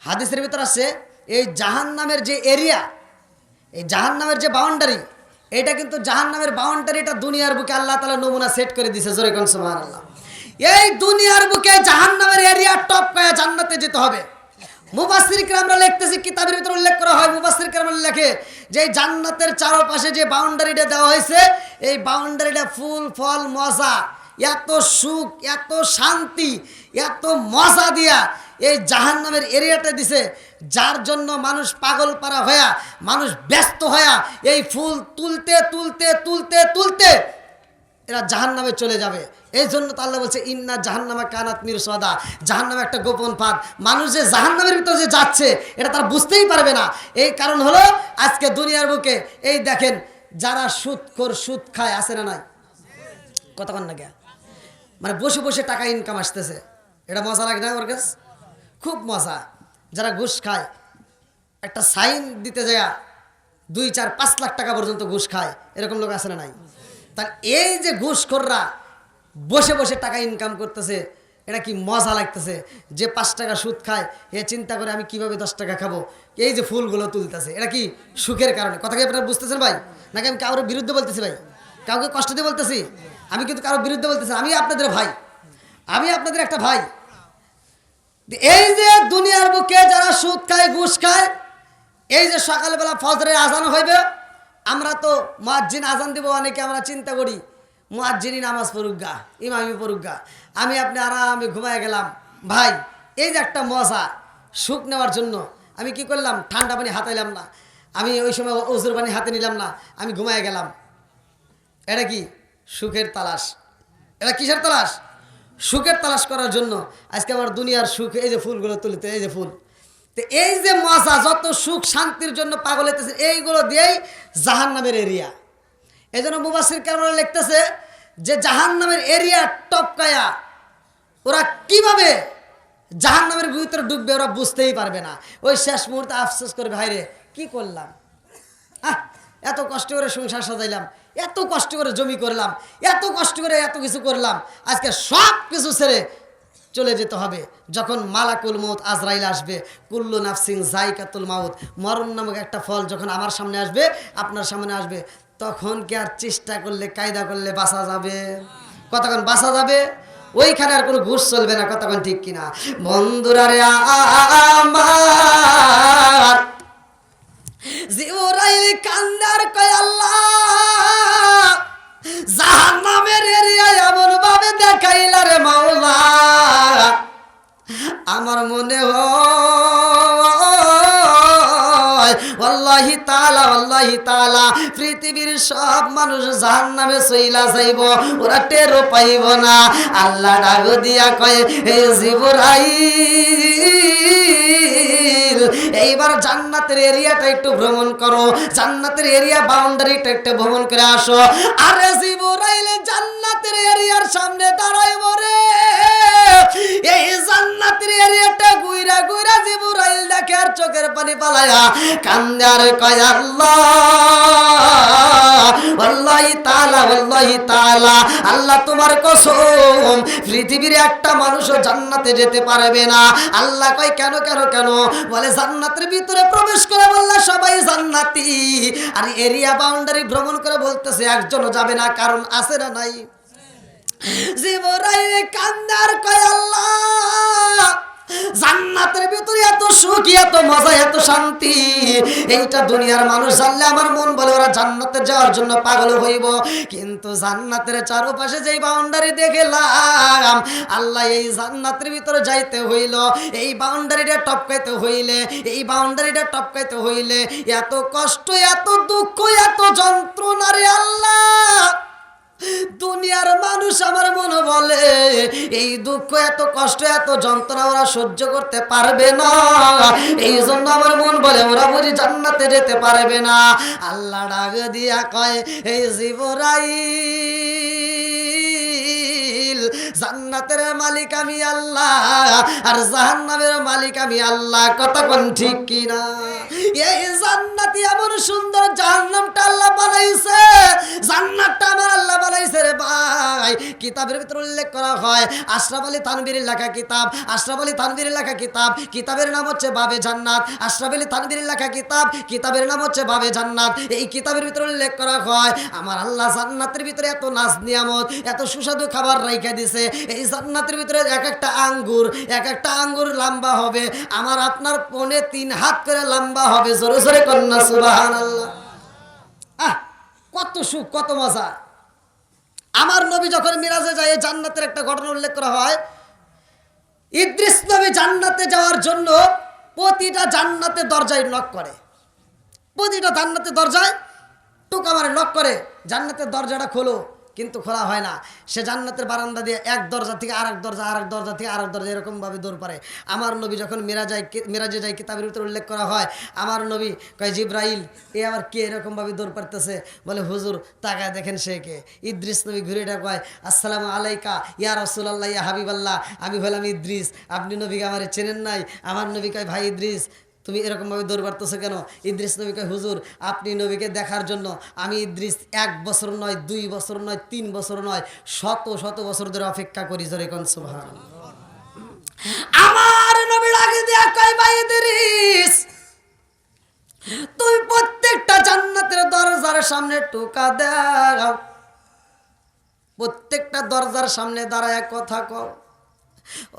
হাদিসের ভিতর আছে এই জাহান্নামের যে এরিয়া, এই জাহান্নামের যে বাউন্ডারি, এটা কিন্তু জাহান্নামের বাউন্ডারিটা দুনিয়ার বুকে আল্লাহ তাআলা নমুনা সেট করে দিয়েছে। জোরে কোন সুবহানাল্লাহ। এই দুনিয়ার বুকে জাহান্নামের এরিয়া টপ করে জান্নাতে যেতে হবে। মুফাসসির কিরামরা লিখতেছে, কিতাবের ভিতর উল্লেখ করা হয়, মুফাসসির কিরামরা লেখে যে জান্নাতের চারপাশে যে বাউন্ডারিটা দেওয়া হয়েছে, এই বাউন্ডারিটা ফুল ফল মজা, এত সুখ, এত শান্তি, এত মজা দিয়া এই জাহান্নামের এরিয়াটা দিছে, যার জন্য মানুষ পাগল পারা হয়া, মানুষ ব্যস্ত হয়া এই ফুল তুলতে তুলতে তুলতে তুলতে এরা জাহান্নামে চলে যাবে। এই জন্য তো আল্লাহ বলছে, ইন্না জাহান্নামা কানাত মিরসাদা, জাহান্নাম একটা গোপন ফাঁদ। মানুষ যে জাহান্নামের ভিতরে যে যাচ্ছে এটা তারা বুঝতেই পারবে না। এই কারণ হলো আজকে দুনিয়ার বুকে এই দেখেন, যারা সুদ খায়, আছে না নাই? কতক্ষণ না গে, মানে বসে বসে টাকা ইনকাম আসতেছে, এটা মজা লাগে না? ওর কাছে খুব মজা। যারা ঘুষ খায়, একটা সাইন দিতে যায় 2, 4, 5 লাখ টাকা পর্যন্ত ঘুষ খায়, এরকম লোক আছে না নাই? তার এই যে ঘুষখোররা বসে বসে টাকা ইনকাম করতেছে, এটা কি মজা লাগতেছে। যে 5 টাকা সুদ খায়, এ চিন্তা করে আমি কিভাবে 10 টাকা খাবো। এই যে ফুলগুলো তুলতেছে, এটা কি সুখের কারণে? কথা কি আপনারা বুঝতেছেন ভাই? নাকি আমি কারোর বিরুদ্ধে বলতেছি ভাই? কাউকে কষ্ট দিয়ে বলতেছি? আমি কিন্তু কারোর বিরুদ্ধে বলতেছি। আমি আপনাদের ভাই, আমি আপনাদের একটা ভাই। এই যে দুনিয়ার বুকে যারা সুদ খায়, ঘুষ খায়, এই যে সকালবেলা ফজরের আজান হইবে, আমরা তো মুয়াজ্জিন আজান দিব, অনেকে আমরা চিন্তা করি মুয়াজ্জিনই নামাজ পড়ুক গা, ইমামি পড়ুক গা, আমি আপনি আরামে ঘুমায় গেলাম। ভাই, এই যে একটা মজা, সুখ নেওয়ার জন্য আমি কি করলাম? ঠান্ডা পানি হাতাইলাম না, আমি ওই সময় ওজুর পানি হাতে নিলাম না, আমি ঘুমায় গেলাম। এটা কি সুখের তালাশ? এটা কিসের তালাশ? সুখের তালাশ করার জন্য আজকে আমার দুনিয়ার সুখ, এই যে ফুলগুলো তুলিতে, এই যে ফুল, তো এই যে মজা, যত সুখ শান্তির জন্য পাগল হইতেছে, এইগুলো দিয়েই জাহান্নামের এরিয়া। এই জন্য মুফাসসির কিরামরা লিখতেছে যে জাহান্নামের এরিয়া টপকায়া ওরা কিভাবে জাহান্নামের ভিতরে ডুববে ওরা বুঝতেই পারবে না। ওই শেষ মুহূর্তে আফসোস করবে, ভাইরে কি করলাম, এত কষ্ট করে সংসার সাজাইলাম, এত কষ্ট করে জমি করলাম, এত কষ্ট করে এত কিছু করলাম, আজকে সব কিছু ছেড়ে চলে যেতে হবে। যখন মালাকুল মউত আজরাইল আসবে, কুল্লু নাফসিন যায়কাতুল মাউত, মরণ নামক একটা ফল যখন আমার সামনে আসবে, আপনার সামনে আসবে, তখন কি আর চেষ্টা করলে, কায়দা করলে বাঁচা যাবে? কতক্ষণ বাঁচা যাবে? ওইখানে আর কোনো ঘুষ চলবে না। কতক্ষণ ঠিক কিনা? বন্ধুরা রে আমার, জিবরাইল কান্দার কয়, আল্লাহ জাহান্নামের এরিয়া এমন ভাবে দেখাইলা রে মাওলা, আমার মনে হয় আল্লাহি তাআলা পৃথিবীর সব মানুষ জাহান্নামে চইলা যাইব, ওরা টেরও পাইব না। আল্লাহ ডাক দিয়া কয়, হে জিবরাইল, এইবার জান্নাতের এরিয়াটা একটু ভ্রমণ করো, জান্নাতের এরিয়া বাউন্ডারিটা একটু ভ্রমণ করে আসো। আরে জিবরাইল জান্নাতের এরিয়ার সামনে দাঁড়ায় মরে, এই জান্নাতের এরিয়াটা ঘুইরা ঘুইরা জিবরাইল দেখে আর চোখের পানি পালায়া কান্দে আর কয়, আল্লাহ ওয়াল্লাহি তাআলা ওয়াল্লাহি তাআলা আল্লাহ তোমার কসম পৃথিবীর একটা মানুষও জান্নাতে যেতে পারবে না। আল্লাহ কয় কেন কেন কেন? বলে জান্নাতের ভিতরে প্রবেশ করে বললে সবাই জান্নাতি, আর এরিয়া বাউন্ডারি ভ্রমণ করে বলতেছে একজনও যাবে না। কারণ আছে না নাই? জিবরাইল কান্দার কয় আল্লাহ জান্নাতের ভিতরে এত সুখ, এত মজা, এত শান্তি, এইটা দুনিয়ার মানুষ জানলে আমার মন বলে ওরা জান্নাতে যাওয়ার জন্য পাগল হইব। কিন্তু জান্নাতের চারপাশে যেই বাউন্ডারি দেখলাম আল্লাহ, এই জান্নাতের ভিতরে যাইতে হইল, এই বাউন্ডারিটা টপকাইতে হইলে, এই বাউন্ডারিটা টপকাইতে হইলে এত কষ্ট, এত দুঃখ, এত যন্ত্রণা রে আল্লাহ। দুনিয়ার মানুষ আমার মনে বলে এই দুঃখ, এত কষ্ট, এত যন্ত্রণা ওরা সহ্য করতে পারবে না। এই জন্য আমার মন বলে ওরা বুঝি জান্নাতে যেতে পারবে না। আল্লাহ ডাক দিয়া কয় এই জিবরাইল, জান্নাতের মালিক আমি আল্লাহ আর জাহান্নামের মালিক আমি আল্লাহ। কথা কোন ঠিক কিনা? এই জান্নাতি এমন সুন্দর, জাহান্নামটা আল্লাহ বানাইছে, জান্নাতটা আমার আল্লাহ বানাইছে রে ভাই। কিতাবের ভিতরে উল্লেখ করা হয়, আশরাফ আলী থানভীর লেখা কিতাব, আশরাফ আলী থানভীর লেখা কিতাব, কিতাবের নাম হচ্ছে বাবে জান্নাত। আশরাফ আলী থানভীর লেখা কিতাব, কিতাবের নাম হচ্ছে বাবে জান্নাত। এই কিতাবের ভিতরে উল্লেখ করা হয় আমার আল্লাহ জান্নাতের ভিতরে এত নাজ নিয়ামত, এত সুস্বাদু খাবার রাইখা দিছে। এই জান্নাতের ভিতরে এক একটা আঙ্গুর লম্বা হবে আমার আপনার 3.5 হাত করে লম্বা হবে। জোরে জোরে কন্যা সুবহানাল্লাহ। কত সুখ, কত মজা। আমার নবী যখন মিরাজে যায়, জান্নাতের একটা ঘটনা উল্লেখ করা হয়। ইদ্রিস নবী জান্নাতে যাওয়ার জন্য প্রতিটা জান্নাতে দরজায় নক করে, প্রতিটা জান্নাতের দরজায় টোকা মারে, নক করে, জান্নাতের দরজাটা খোলো, কিন্তু খোলা হয় না। সে জান্নাতের বারান্দা দিয়ে এক দরজা থেকে আরেক দরজা, আরেক দরজা থেকে আরেক দরজা, এরকমভাবে দৌড় পারে। আমার নবী যখন মিরাজে যায়, কিতাবের ভিতরে উল্লেখ করা হয় আমার নবী কয় জিবরাইল এ আবার কে এরকমভাবে দৌড় পারতেছে? বলে হুজুর তাকায় দেখেন সে কে। ইদ্রিস নবী ঘুরে এটা কয় আসসালামু আলাইকা ইয়া রাসূলুল্লাহ ইয়া হাবিবাল্লাহ, আমি হলাম ইদ্রিস, আপনি নবীকে আমার চেনেন নাই? আমার নবী কয় ভাই ইদ্রিস তুমি এরকমভাবে দৌড় পারতেছো কেন? ইদ্রিস নবী কয় হুজুর আপনি নবীকে দেখার জন্য আমি ইদ্রিস 1 বছর নয়, 2 বছর নয়, 3 বছর নয়, শত শত বছর ধরে অপেক্ষা করি। জোরে কোন সুবহানাল্লাহ। আমার নবী ডাকে দিয়া কয় ভাই ইদ্রিস তুমি প্রত্যেকটা জান্নাতের দরজার সামনে টোকা দাও, প্রত্যেকটা দরজার সামনে দাঁড়ায় কথা কও,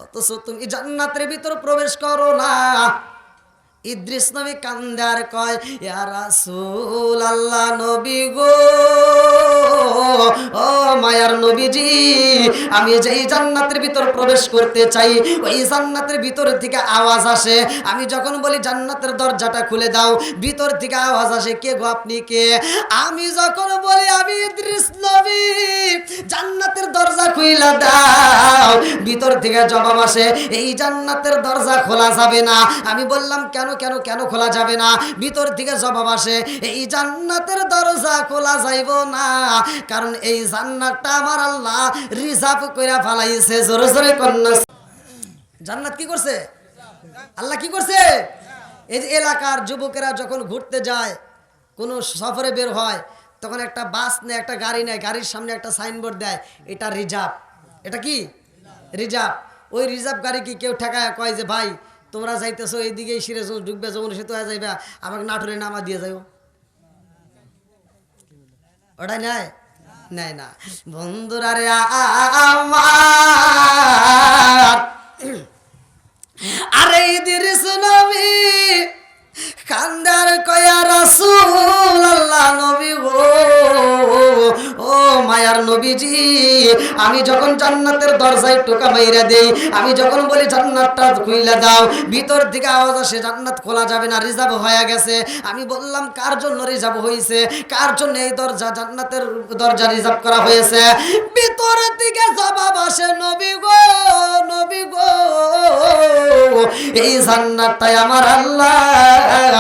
অথচ তুমি জান্নাতের ভিতর প্রবেশ করো না। ইদ্রিস নবী কান্দে আর কয় ইয়া রাসূলুল্লাহ, নবী গো, ও মায়ার নবীজি, আমি যেই জান্নাতের ভিতর প্রবেশ করতে চাই ওই জান্নাতের ভিতর থেকে আওয়াজ আসে। আমি যখন বলি জান্নাতের দরজাটা খুলে দাও, ভিতর থেকে আওয়াজ আসে কে গো আপনি কে? আমি যখন বলি আমি ইদ্রিস নবী, জান্নাতের দরজা খুইলা দাও, ভিতর থেকে জবাব আসে এই জান্নাতের দরজা খোলা যাবে না। আমি বললাম কেন কেন কেন খোলা যাবে না? ভিতর থেকে জবাব আসে এই জান্নাতের দরজা খোলা যাইব না, কারণ এই জান্নাতটা আমার আল্লাহ রিজার্ভ কইরা ফেলাইছে। জোরে জোরে কন্যা। জান্নাত কি করছে? আল্লাহ কি করছে? এই যে এলাকার যুবকেরা যখন ঘুরতে যায়, কোনো সফরে বের হয়, তখন একটা বাস নেয়, একটা গাড়ি নেয়, গাড়ির সামনে একটা সাইনবোর্ড দেয় এটা রিজার্ভ। এটা কি রিজার্ভ? ওই রিজার্ভ গাড়ি কি কেউ ঠেকায় কয় যে ভাই তোমরা যাইতেছো এইদিকে সিরাজ ঢুকবে, যমুনা সেতু হয়ে যাইবা, আমাকে নাটোরে নামা দিয়ে যাইও? ওটাই নেয়? নেয় না। বন্ধুরা রে আমার, আরে ইদ্রিস নবী কান্দার কয়া রাসূলুল্লাহ, নবী গো, ও মায়ার নবীজি, আমি যখন জান্নাতের দরজায় টোকা মাইরা দেই, আমি যখন বলি জান্নাতটা খুইলা দাও, ভিতর থেকে আওয়াজ আসে জান্নাত খোলা যাবে না, রিজার্ভ হয়ে গেছে। আমি বললাম কার জন্য রিজার্ভ হয়েছে? কার জন্য এই দরজা, জান্নাতের দরজা রিজার্ভ করা হয়েছে? ভিতর থেকে জবাব আসে নবী গো, নবী গো, এই জান্নাতটাই আমার আল্লাহ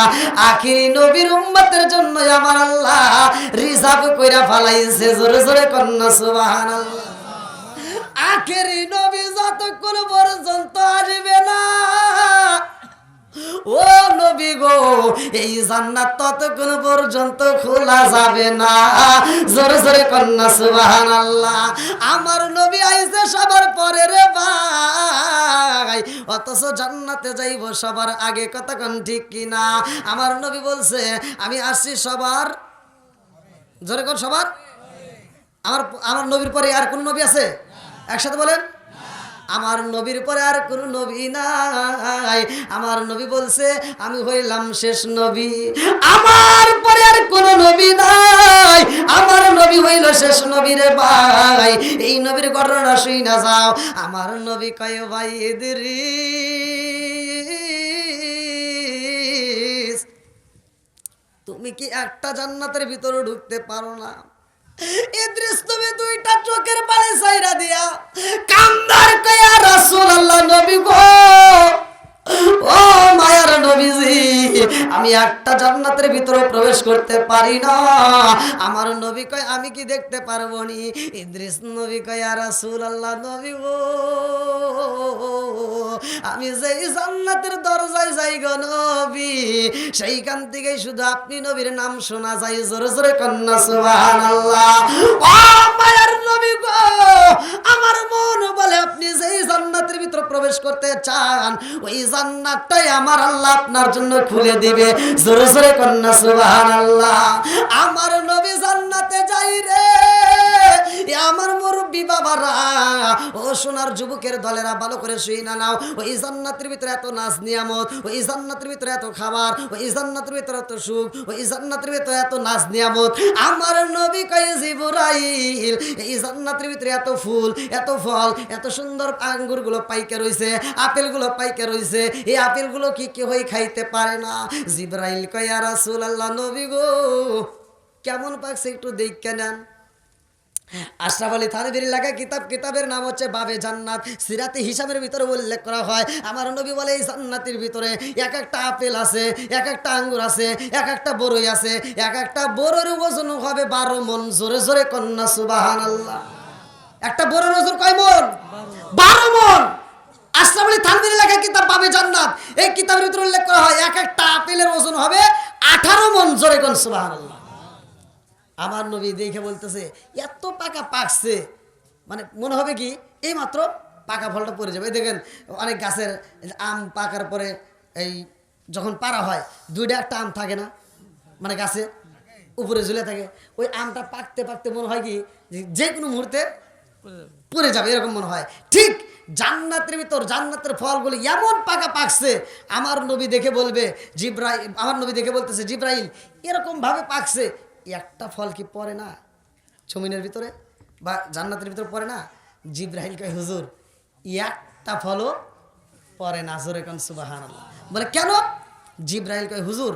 আখিরি নবীর উম্মতের জন্য আমার আল্লাহ রিজার্ভ কইরা ফেলাইছে। জোরে জোরে কন্যা সুবহানাল্লাহ। আখিরি নবী যতক্ষণ পর্যন্ত আসবে না, ও নবী গো এই জান্নাত ততক্ষণ পর্যন্ত খোলা যাবে না। জোরে জোরে কন্যা সুবহানাল্লাহ। আমার নবী আইছে সবার পরে রে ভাই, অথচ জান্নাতে যাইব সবার আগে। কথা কোন ঠিক কিনা? আমার নবী বলছে আমি আসছি সবার, জোরে কোন সবার। আমার আমার নবীর পরে আর কোন নবী আছে? একসাথে বলেন, আমার নবীর পরে আর কোন নবী নাই। আমার নবী বলছে আমি হইলাম শেষ নবী, আমার পরে আর কোন নবী নাই, আমার নবী হইল শেষ নবী রে ভাই। এই নবীর ঘটনা শুই না যাও। আমার নবী কয় ভাই ইদ্রিস, তুমি কি একটা জান্নাতের ভিতরে ঢুকতে পারো না? ইদ্রিস তুমি দুইটা চোখের পানি ছাইরা দিয়া কান্দার কয়া রাসূলুল্লাহ নবী গো, ও মায়ার নবীজি, আমি একটা জান্নাতের ভিতরে প্রবেশ করতে পারি না। আমার নবী কয় আমি কি দেখতে পারবো নি? ইদ্রিস নবী কয় ইয়া রাসূলুল্লাহ নবী গো, আমি যেই জান্নাতের দরজায় যাই গো নবী, সেইখান থেকে শুধু আপনি নবীর নাম শোনা যায়। জোরে জোরে কন্যা সুবহানাল্লাহ। ও মায়ার নবী গো, আমার মন বলে আপনি যেই জান্নাতের ভিতর প্রবেশ করতে চান ওই জান্নাতটাই আমার আল্লাহ আপনার জন্য খুলে দিবে। জোরে জোরে কন্যা সুবহানাল্লাহ। আমার নবী জান্নাতে যাই রে, আমার মুরব্বি বাবারা, ও সোনার যুবকের দলেরা, ভালো করে শুই না নাও। ওই জান্নাতের ভিতরে এত নাজ নিয়ামত, ওই জান্নাতের ভিতরে এত খাবার, ওই জান্নাতের ভিতরে এত সুখ, ওই জান্নাতের ভিতরে এত নাজ নিয়ামত। আমার নবী কয় জিবরাইল, এই জান্নাতের ভিতরে এত ফুল, এত ফল, এত সুন্দর আঙ্গুরগুলো পাইকে রইছে, আপেলগুলো পাইকে রইছে, এই আপেলগুলো কি কেউই খাইতে পারে না। জিবরাইল কয় ইয়া রাসূলুল্লাহ নবী গো, কেমন পাকছে একটু দেখে নেন। আশরাফ আলী থানভীর লেখা কিতাবের নাম হচ্ছে বাবে জান্নাত। সিরাতে হিসাবের ভিতরে উল্লেখ করা হয় আমার নবী বলে এই জান্নাতের ভিতরে এক একটা আপেল আছে, এক একটা আঙ্গুর আছে, এক একটা বড়ই আছে, এক একটা বড়ের ওজন হবে 12 মণ। জোরে জোরে কন্যা সুবহানাল্লাহ। একটা বড়ের ওজন কয় মণ? 12 মণ। আশরাফ আলী থানভীর লেখা কিতাব বাবে জান্নাত, এই কিতাবের ভিতরে উল্লেখ করা হয় এক একটা আপেলের ওজন হবে 18 মণ। জোরে কন্যা সুবহানাল্লাহ। আমার নবী দেখে বলতেছে এত পাকা পাকছে, মানে মনে হবে কি এই মাত্র পাকা ফলটা পড়ে যাবে। দেখেন অনেক গাছের আম পাকার পরে এই যখন পাড়া হয় দুইটা একটা আম থাকে না, মানে গাছে উপরে ঝুলে থাকে, ওই আমটা পাকতে পাকতে মনে হয় কি যে কোনো মুহূর্তে পড়ে যাবে, এরকম মনে হয়। ঠিক জান্নাতের ভিতর জান্নাতের ফলগুলো এমন পাকা পাকছে, আমার নবী দেখে বলবে জিব্রাইল, আমার নবী দেখে বলতেছে জিব্রাইল এরকম ভাবে পাকছে, একটা ফল কি পড়ে না জমিনের ভিতরে বা জান্নাতের ভিতরে পড়ে না? জিব্রাইল কয় হুজুর একটা ফলও পড়ে না। জোরে কোন সুবহানাল্লাহ। বলে কেন? জিব্রাইল কয় হুজুর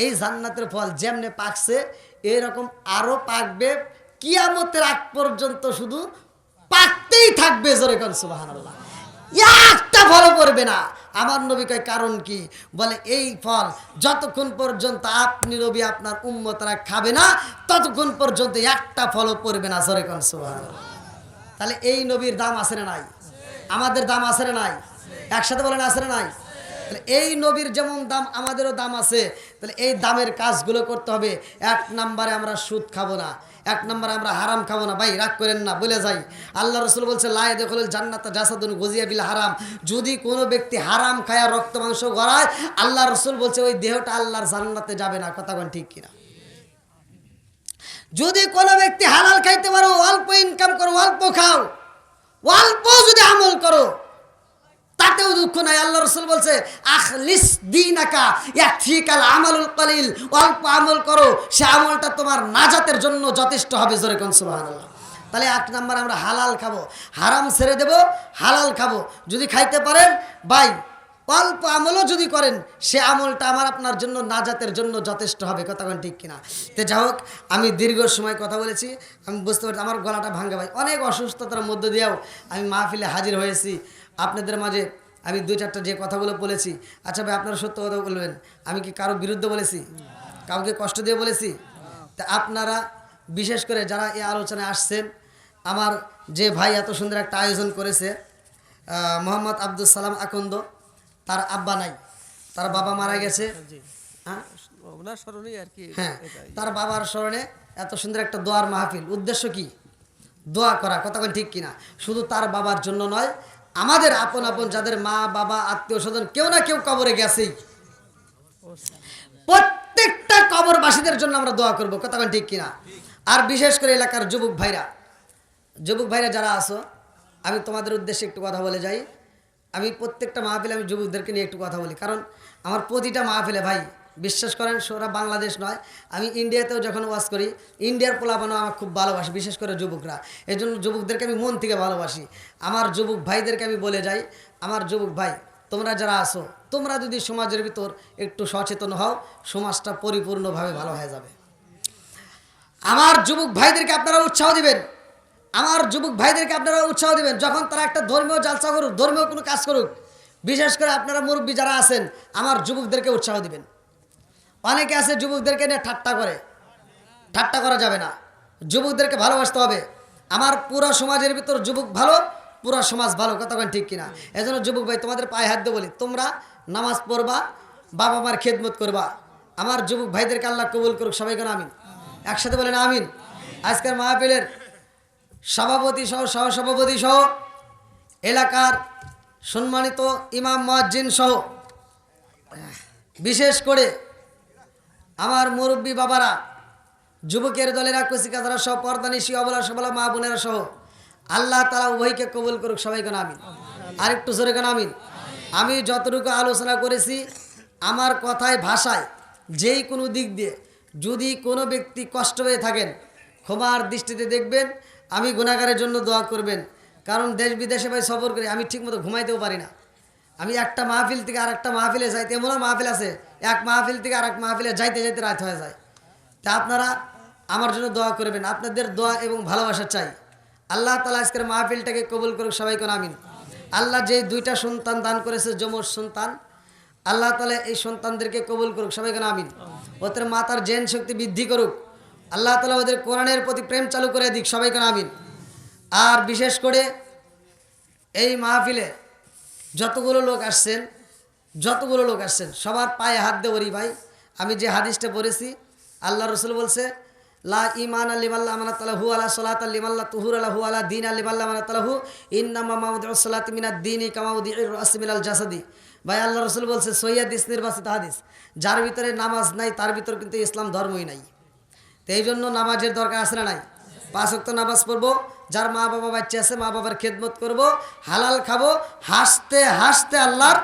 এই জান্নাতের ফল যেমনে পাকছে এরকম আরো পাকবে, কিয়ামতের আগ পর্যন্ত শুধু পাকতেই থাকবে। জোরে কোন সুবহানাল্লাহ। একটা ফলও পড়বে না। আমার নবী কয় কারণ কি? বলে এই ফল যতক্ষণ পর্যন্ত আপনি নবী আপনার উম্মতরা খাবে না ততক্ষণ পর্যন্ত একটা ফলও পড়বে না। জোরে কোন সুবহানাল্লাহ। তাহলে এই নবীর দাম আছে না নাই? আমাদের দাম আছে না নাই? একসাথে বলেন আছে না নাই? তাহলে এই নবীর যেমন দাম আমাদেরও দাম আছে। তাহলে এই দামের কাজগুলো করতে হবে। 1 নম্বরে আমরা সুদ খাবো না, 1 নম্বরে আমরা হারাম খাবো না। ভাই রাগ করেন না, বলে যাই আল্লাহ রসুল বলছে লা ইয়াদখুলুল জান্নাতা জাসাদুন গুজিয়া বিল হারাম। যদি কোনো ব্যক্তি হারাম খায়া রক্ত মাংস গড়ায় আল্লাহ রসুল বলছে ওই দেহটা আল্লাহর জান্নাতে যাবে না। কথা কোন ঠিক কিনা? যদি কোনো ব্যক্তি হালাল খাইতে পারো, অল্প ইনকাম করো, অল্প খাও, অল্প যদি আমল করো তাতেও দুঃখ নাই। আল্লাহ রসুল বলছে আখলিস দীনাকা ইয়াকফিকাল আমালুল কলিল, অল্প আমল করো, সে আমলটা তোমার নাজাতের জন্য যথেষ্ট হবে। জোরে কোন সুবহানাল্লাহ। তাহলে 1 নম্বর আমরা হালাল খাবো, হারাম ছেড়ে দেব, হালাল খাবো। যদি খাইতে পারেন ভাই অল্প আমলও যদি করেন সে আমলটা আমার আপনার জন্য নাজাতের জন্য যথেষ্ট হবে। কথা কোন ঠিক কিনা? তো যাই হোক আমি দীর্ঘ সময় কথা বলেছি, আমি বুঝতে পারছি আমার গলাটা ভাঙ্গা। ভাই অনেক অসুস্থতার মধ্য দিয়েও আমি মাহফিলে হাজির হয়েছি আপনাদের মাঝে। আমি 2-4টা যে কথাগুলো বলেছি, আচ্ছা ভাই আপনারা সত্য কথা বলবেন, আমি কি কারো বিরুদ্ধে বলেছি? কাউকে কষ্ট দিয়ে বলেছি? তা আপনারা বিশেষ করে যারা এই আলোচনায় আসছেন, আমার যে ভাই এত সুন্দর একটা আয়োজন করেছে মোহাম্মদ আব্দুল সালাম আকন্দ, তার আব্বা নাই, তার বাবা মারা গেছে, জি, হ্যাঁ ওনার স্মরণেই আর কি। হ্যাঁ, এটাই। তার বাবার স্মরণে এত সুন্দর একটা দোয়ার মাহফিল। উদ্দেশ্য কি? দোয়া করা। কতক্ষণ ঠিক কিনা? শুধু তার বাবার জন্য নয়, আমাদের আপন আপন যাদের মা বাবা আত্মীয় স্বজন কেউ না কেউ কবরে গেছেই, প্রত্যেকটা কবরবাসীদের জন্য আমরা দোয়া করব। কতক্ষণ ঠিক কিনা? আর বিশেষ করে এলাকার যুবক ভাইরা যারা আছো, আমি তোমাদের উদ্দেশ্যে একটু কথা বলে যাই। আমি প্রত্যেকটা মাহফিলে আমি যুবকদেরকে নিয়ে একটু কথা বলি, কারণ আমার প্রতিটা মাহফিলে ভাই বিশ্বাস করেন, সোরা বাংলাদেশ নয়, আমি ইন্ডিয়াতেও যখন ওয়াজ করি, ইন্ডিয়ার পোলাপানো আমার খুব ভালোবাসি, বিশেষ করে যুবকরা। এই জন্য যুবকদেরকে আমি মন থেকে ভালোবাসি। আমার যুবক ভাইদেরকে আমি বলে যাই, আমার যুবক ভাই তোমরা যারা আসো, তোমরা যদি সমাজের ভিতর একটু সচেতন হও, সমাজটা পরিপূর্ণভাবে ভালো হয়ে যাবে। আমার যুবক ভাইদেরকে আপনারা উৎসাহ দিবেন, যখন তারা একটা ধর্মীয় জালসা করুক, ধর্মীয় কোনো কাজ করুক, বিশেষ করে আপনারা মুরব্বী যারা আছেন, আমার যুবকদেরকে উৎসাহ দিবেন। অনেকে আছে যুবকদেরকে নিয়ে ঠাট্টা করা যাবে না, যুবকদেরকে ভালোবাসতে হবে। আমার পুরো সমাজের ভিতর যুবক ভালো, পুরো সমাজ ভালো। কতক্ষণ ঠিক কিনা? এজন্য যুবক ভাই তোমাদের পায়ে হাত দিয়ে বলি, তোমরা নামাজ পড়বা, বাবা মার খেদমত করবা। আমার যুবক ভাইদেরকে আল্লাহ কবুল করুক, সবাই কেন আমিন, একসাথে বলেন আমিন। আজকের মাহফিলের সভাপতি সহ সহসভাপতি সহ এলাকার সম্মানিত ইমাম মুয়াজ্জিন সহ বিশেষ করে আমার মুরব্বী বাবারা, যুবকের দলেরা, কচিকাচারা সহ, পর্দানিশী, অবলা সবলা মা বোনেরা সহ, আল্লাহ তাআলা উভয়কে কবুল করুক, সবাই কেন আমিন। আর একটু জোরে কেন আমিন। আমি যতটুকু আলোচনা করেছি, আমার কথায় ভাষায় যেই কোনো দিক দিয়ে যদি কোনো ব্যক্তি কষ্ট পেয়ে থাকেন, ক্ষমার দৃষ্টিতে দেখবেন। আমি গুনাহগারের জন্য দোয়া করবেন, কারণ দেশ বিদেশে ভাই সফর করি, আমি ঠিকমতো ঘুমাইতেও পারি না। আমি একটা মাহফিল থেকে আর একটা মাহফিলে যাইতে, এমনও মাহফিল আছে এক মাহফিল থেকে আর এক মাহফিলে যাইতে যাইতে রাত হয়ে যায়। তা আপনারা আমার জন্য দোয়া করবেন, আপনাদের দোয়া এবং ভালোবাসা চাই। আল্লাহ তাআলা আজকের মাহফিলটাকে কবুল করুক, সবাই কোন আমিন। আল্লাহ যে দুইটা সন্তান দান করেছে, যমজ সন্তান, আল্লাহ তাআলা এই সন্তানদেরকে কবুল করুক, সবাই কোন আমিন। ওদের মাতার জেন শক্তি বৃদ্ধি করুক, আল্লাহ তাআলা ওদের কোরআনের প্রতি প্রেম চালু করে দিক, সবাই কোন আমিন। আর বিশেষ করে এই মাহফিলে যতগুলো লোক আসছেন সবার পায়ে হাত দিয়ে বলি ভাই, আমি যে হাদিসটা পড়েছি, আল্লাহ রসুল বলছে, লা ইমান লিমাল্লাহ আমানাতালাহু আলা সালাত লিমাল্লাহ তুহুর আলাহু আলা দিন লিমাল্লাহ আমানাতালাহু ইন্নামা মাউদিউস সালাতি মিনাদ দীনি কামা উদিউর রাস মিনাল জাসাদি। ভাই আল্লাহ রসুল বলছে, সহিহ হাদিস, নির্বাচিত হাদিস, যার ভিতরে নামাজ নাই তার ভিতর কিন্তু ইসলাম ধর্মই নাই। তো এই জন্য নামাজের দরকার আছে না নাই? 5 ওয়াক্ত নামাজ পড়বো, যার মা বাবা বাচ্চা আছে মা বাবার খেদমত করব, হালাল খাবো, হাসতে হাসতে আল্লাহর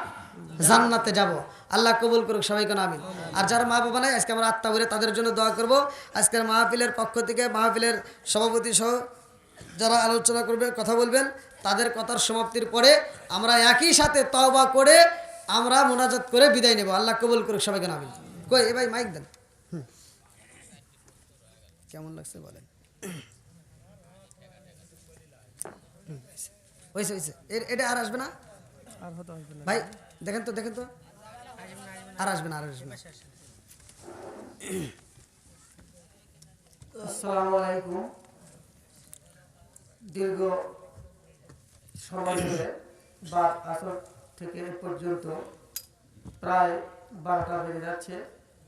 জান্নাতে যাব। আল্লাহ কবুল করুক, সবাই কোন আমিন। আর যারা মা বাবা নাই, আজকে আমরা আত্মা ভরে তাদের জন্য দোয়া করব। আজকের মাহফিলের পক্ষ থেকে মাহফিলের সভাপতি সহ যারা আলোচনা করবে, কথা বলবেন, তাদের কথার সমাপ্তির পরে আমরা একই সাথে তওবা করে আমরা মোনাজাত করে বিদায় নেব। আল্লাহ কবুল করুক, সবাই কোন আমিন। কই এ ভাই মাইক দেন। কেমন লাগছে বলেন? হয়েছে এটা আর আসবে না আর হয়তো আসবে না ভাই, দেখেন তো আর আসবে না। আসসালামু আলাইকুম। দীর্ঘ সময় ধরে বা আসর থেকে এ পর্যন্ত প্রায় 12টা বেজে যাচ্ছে।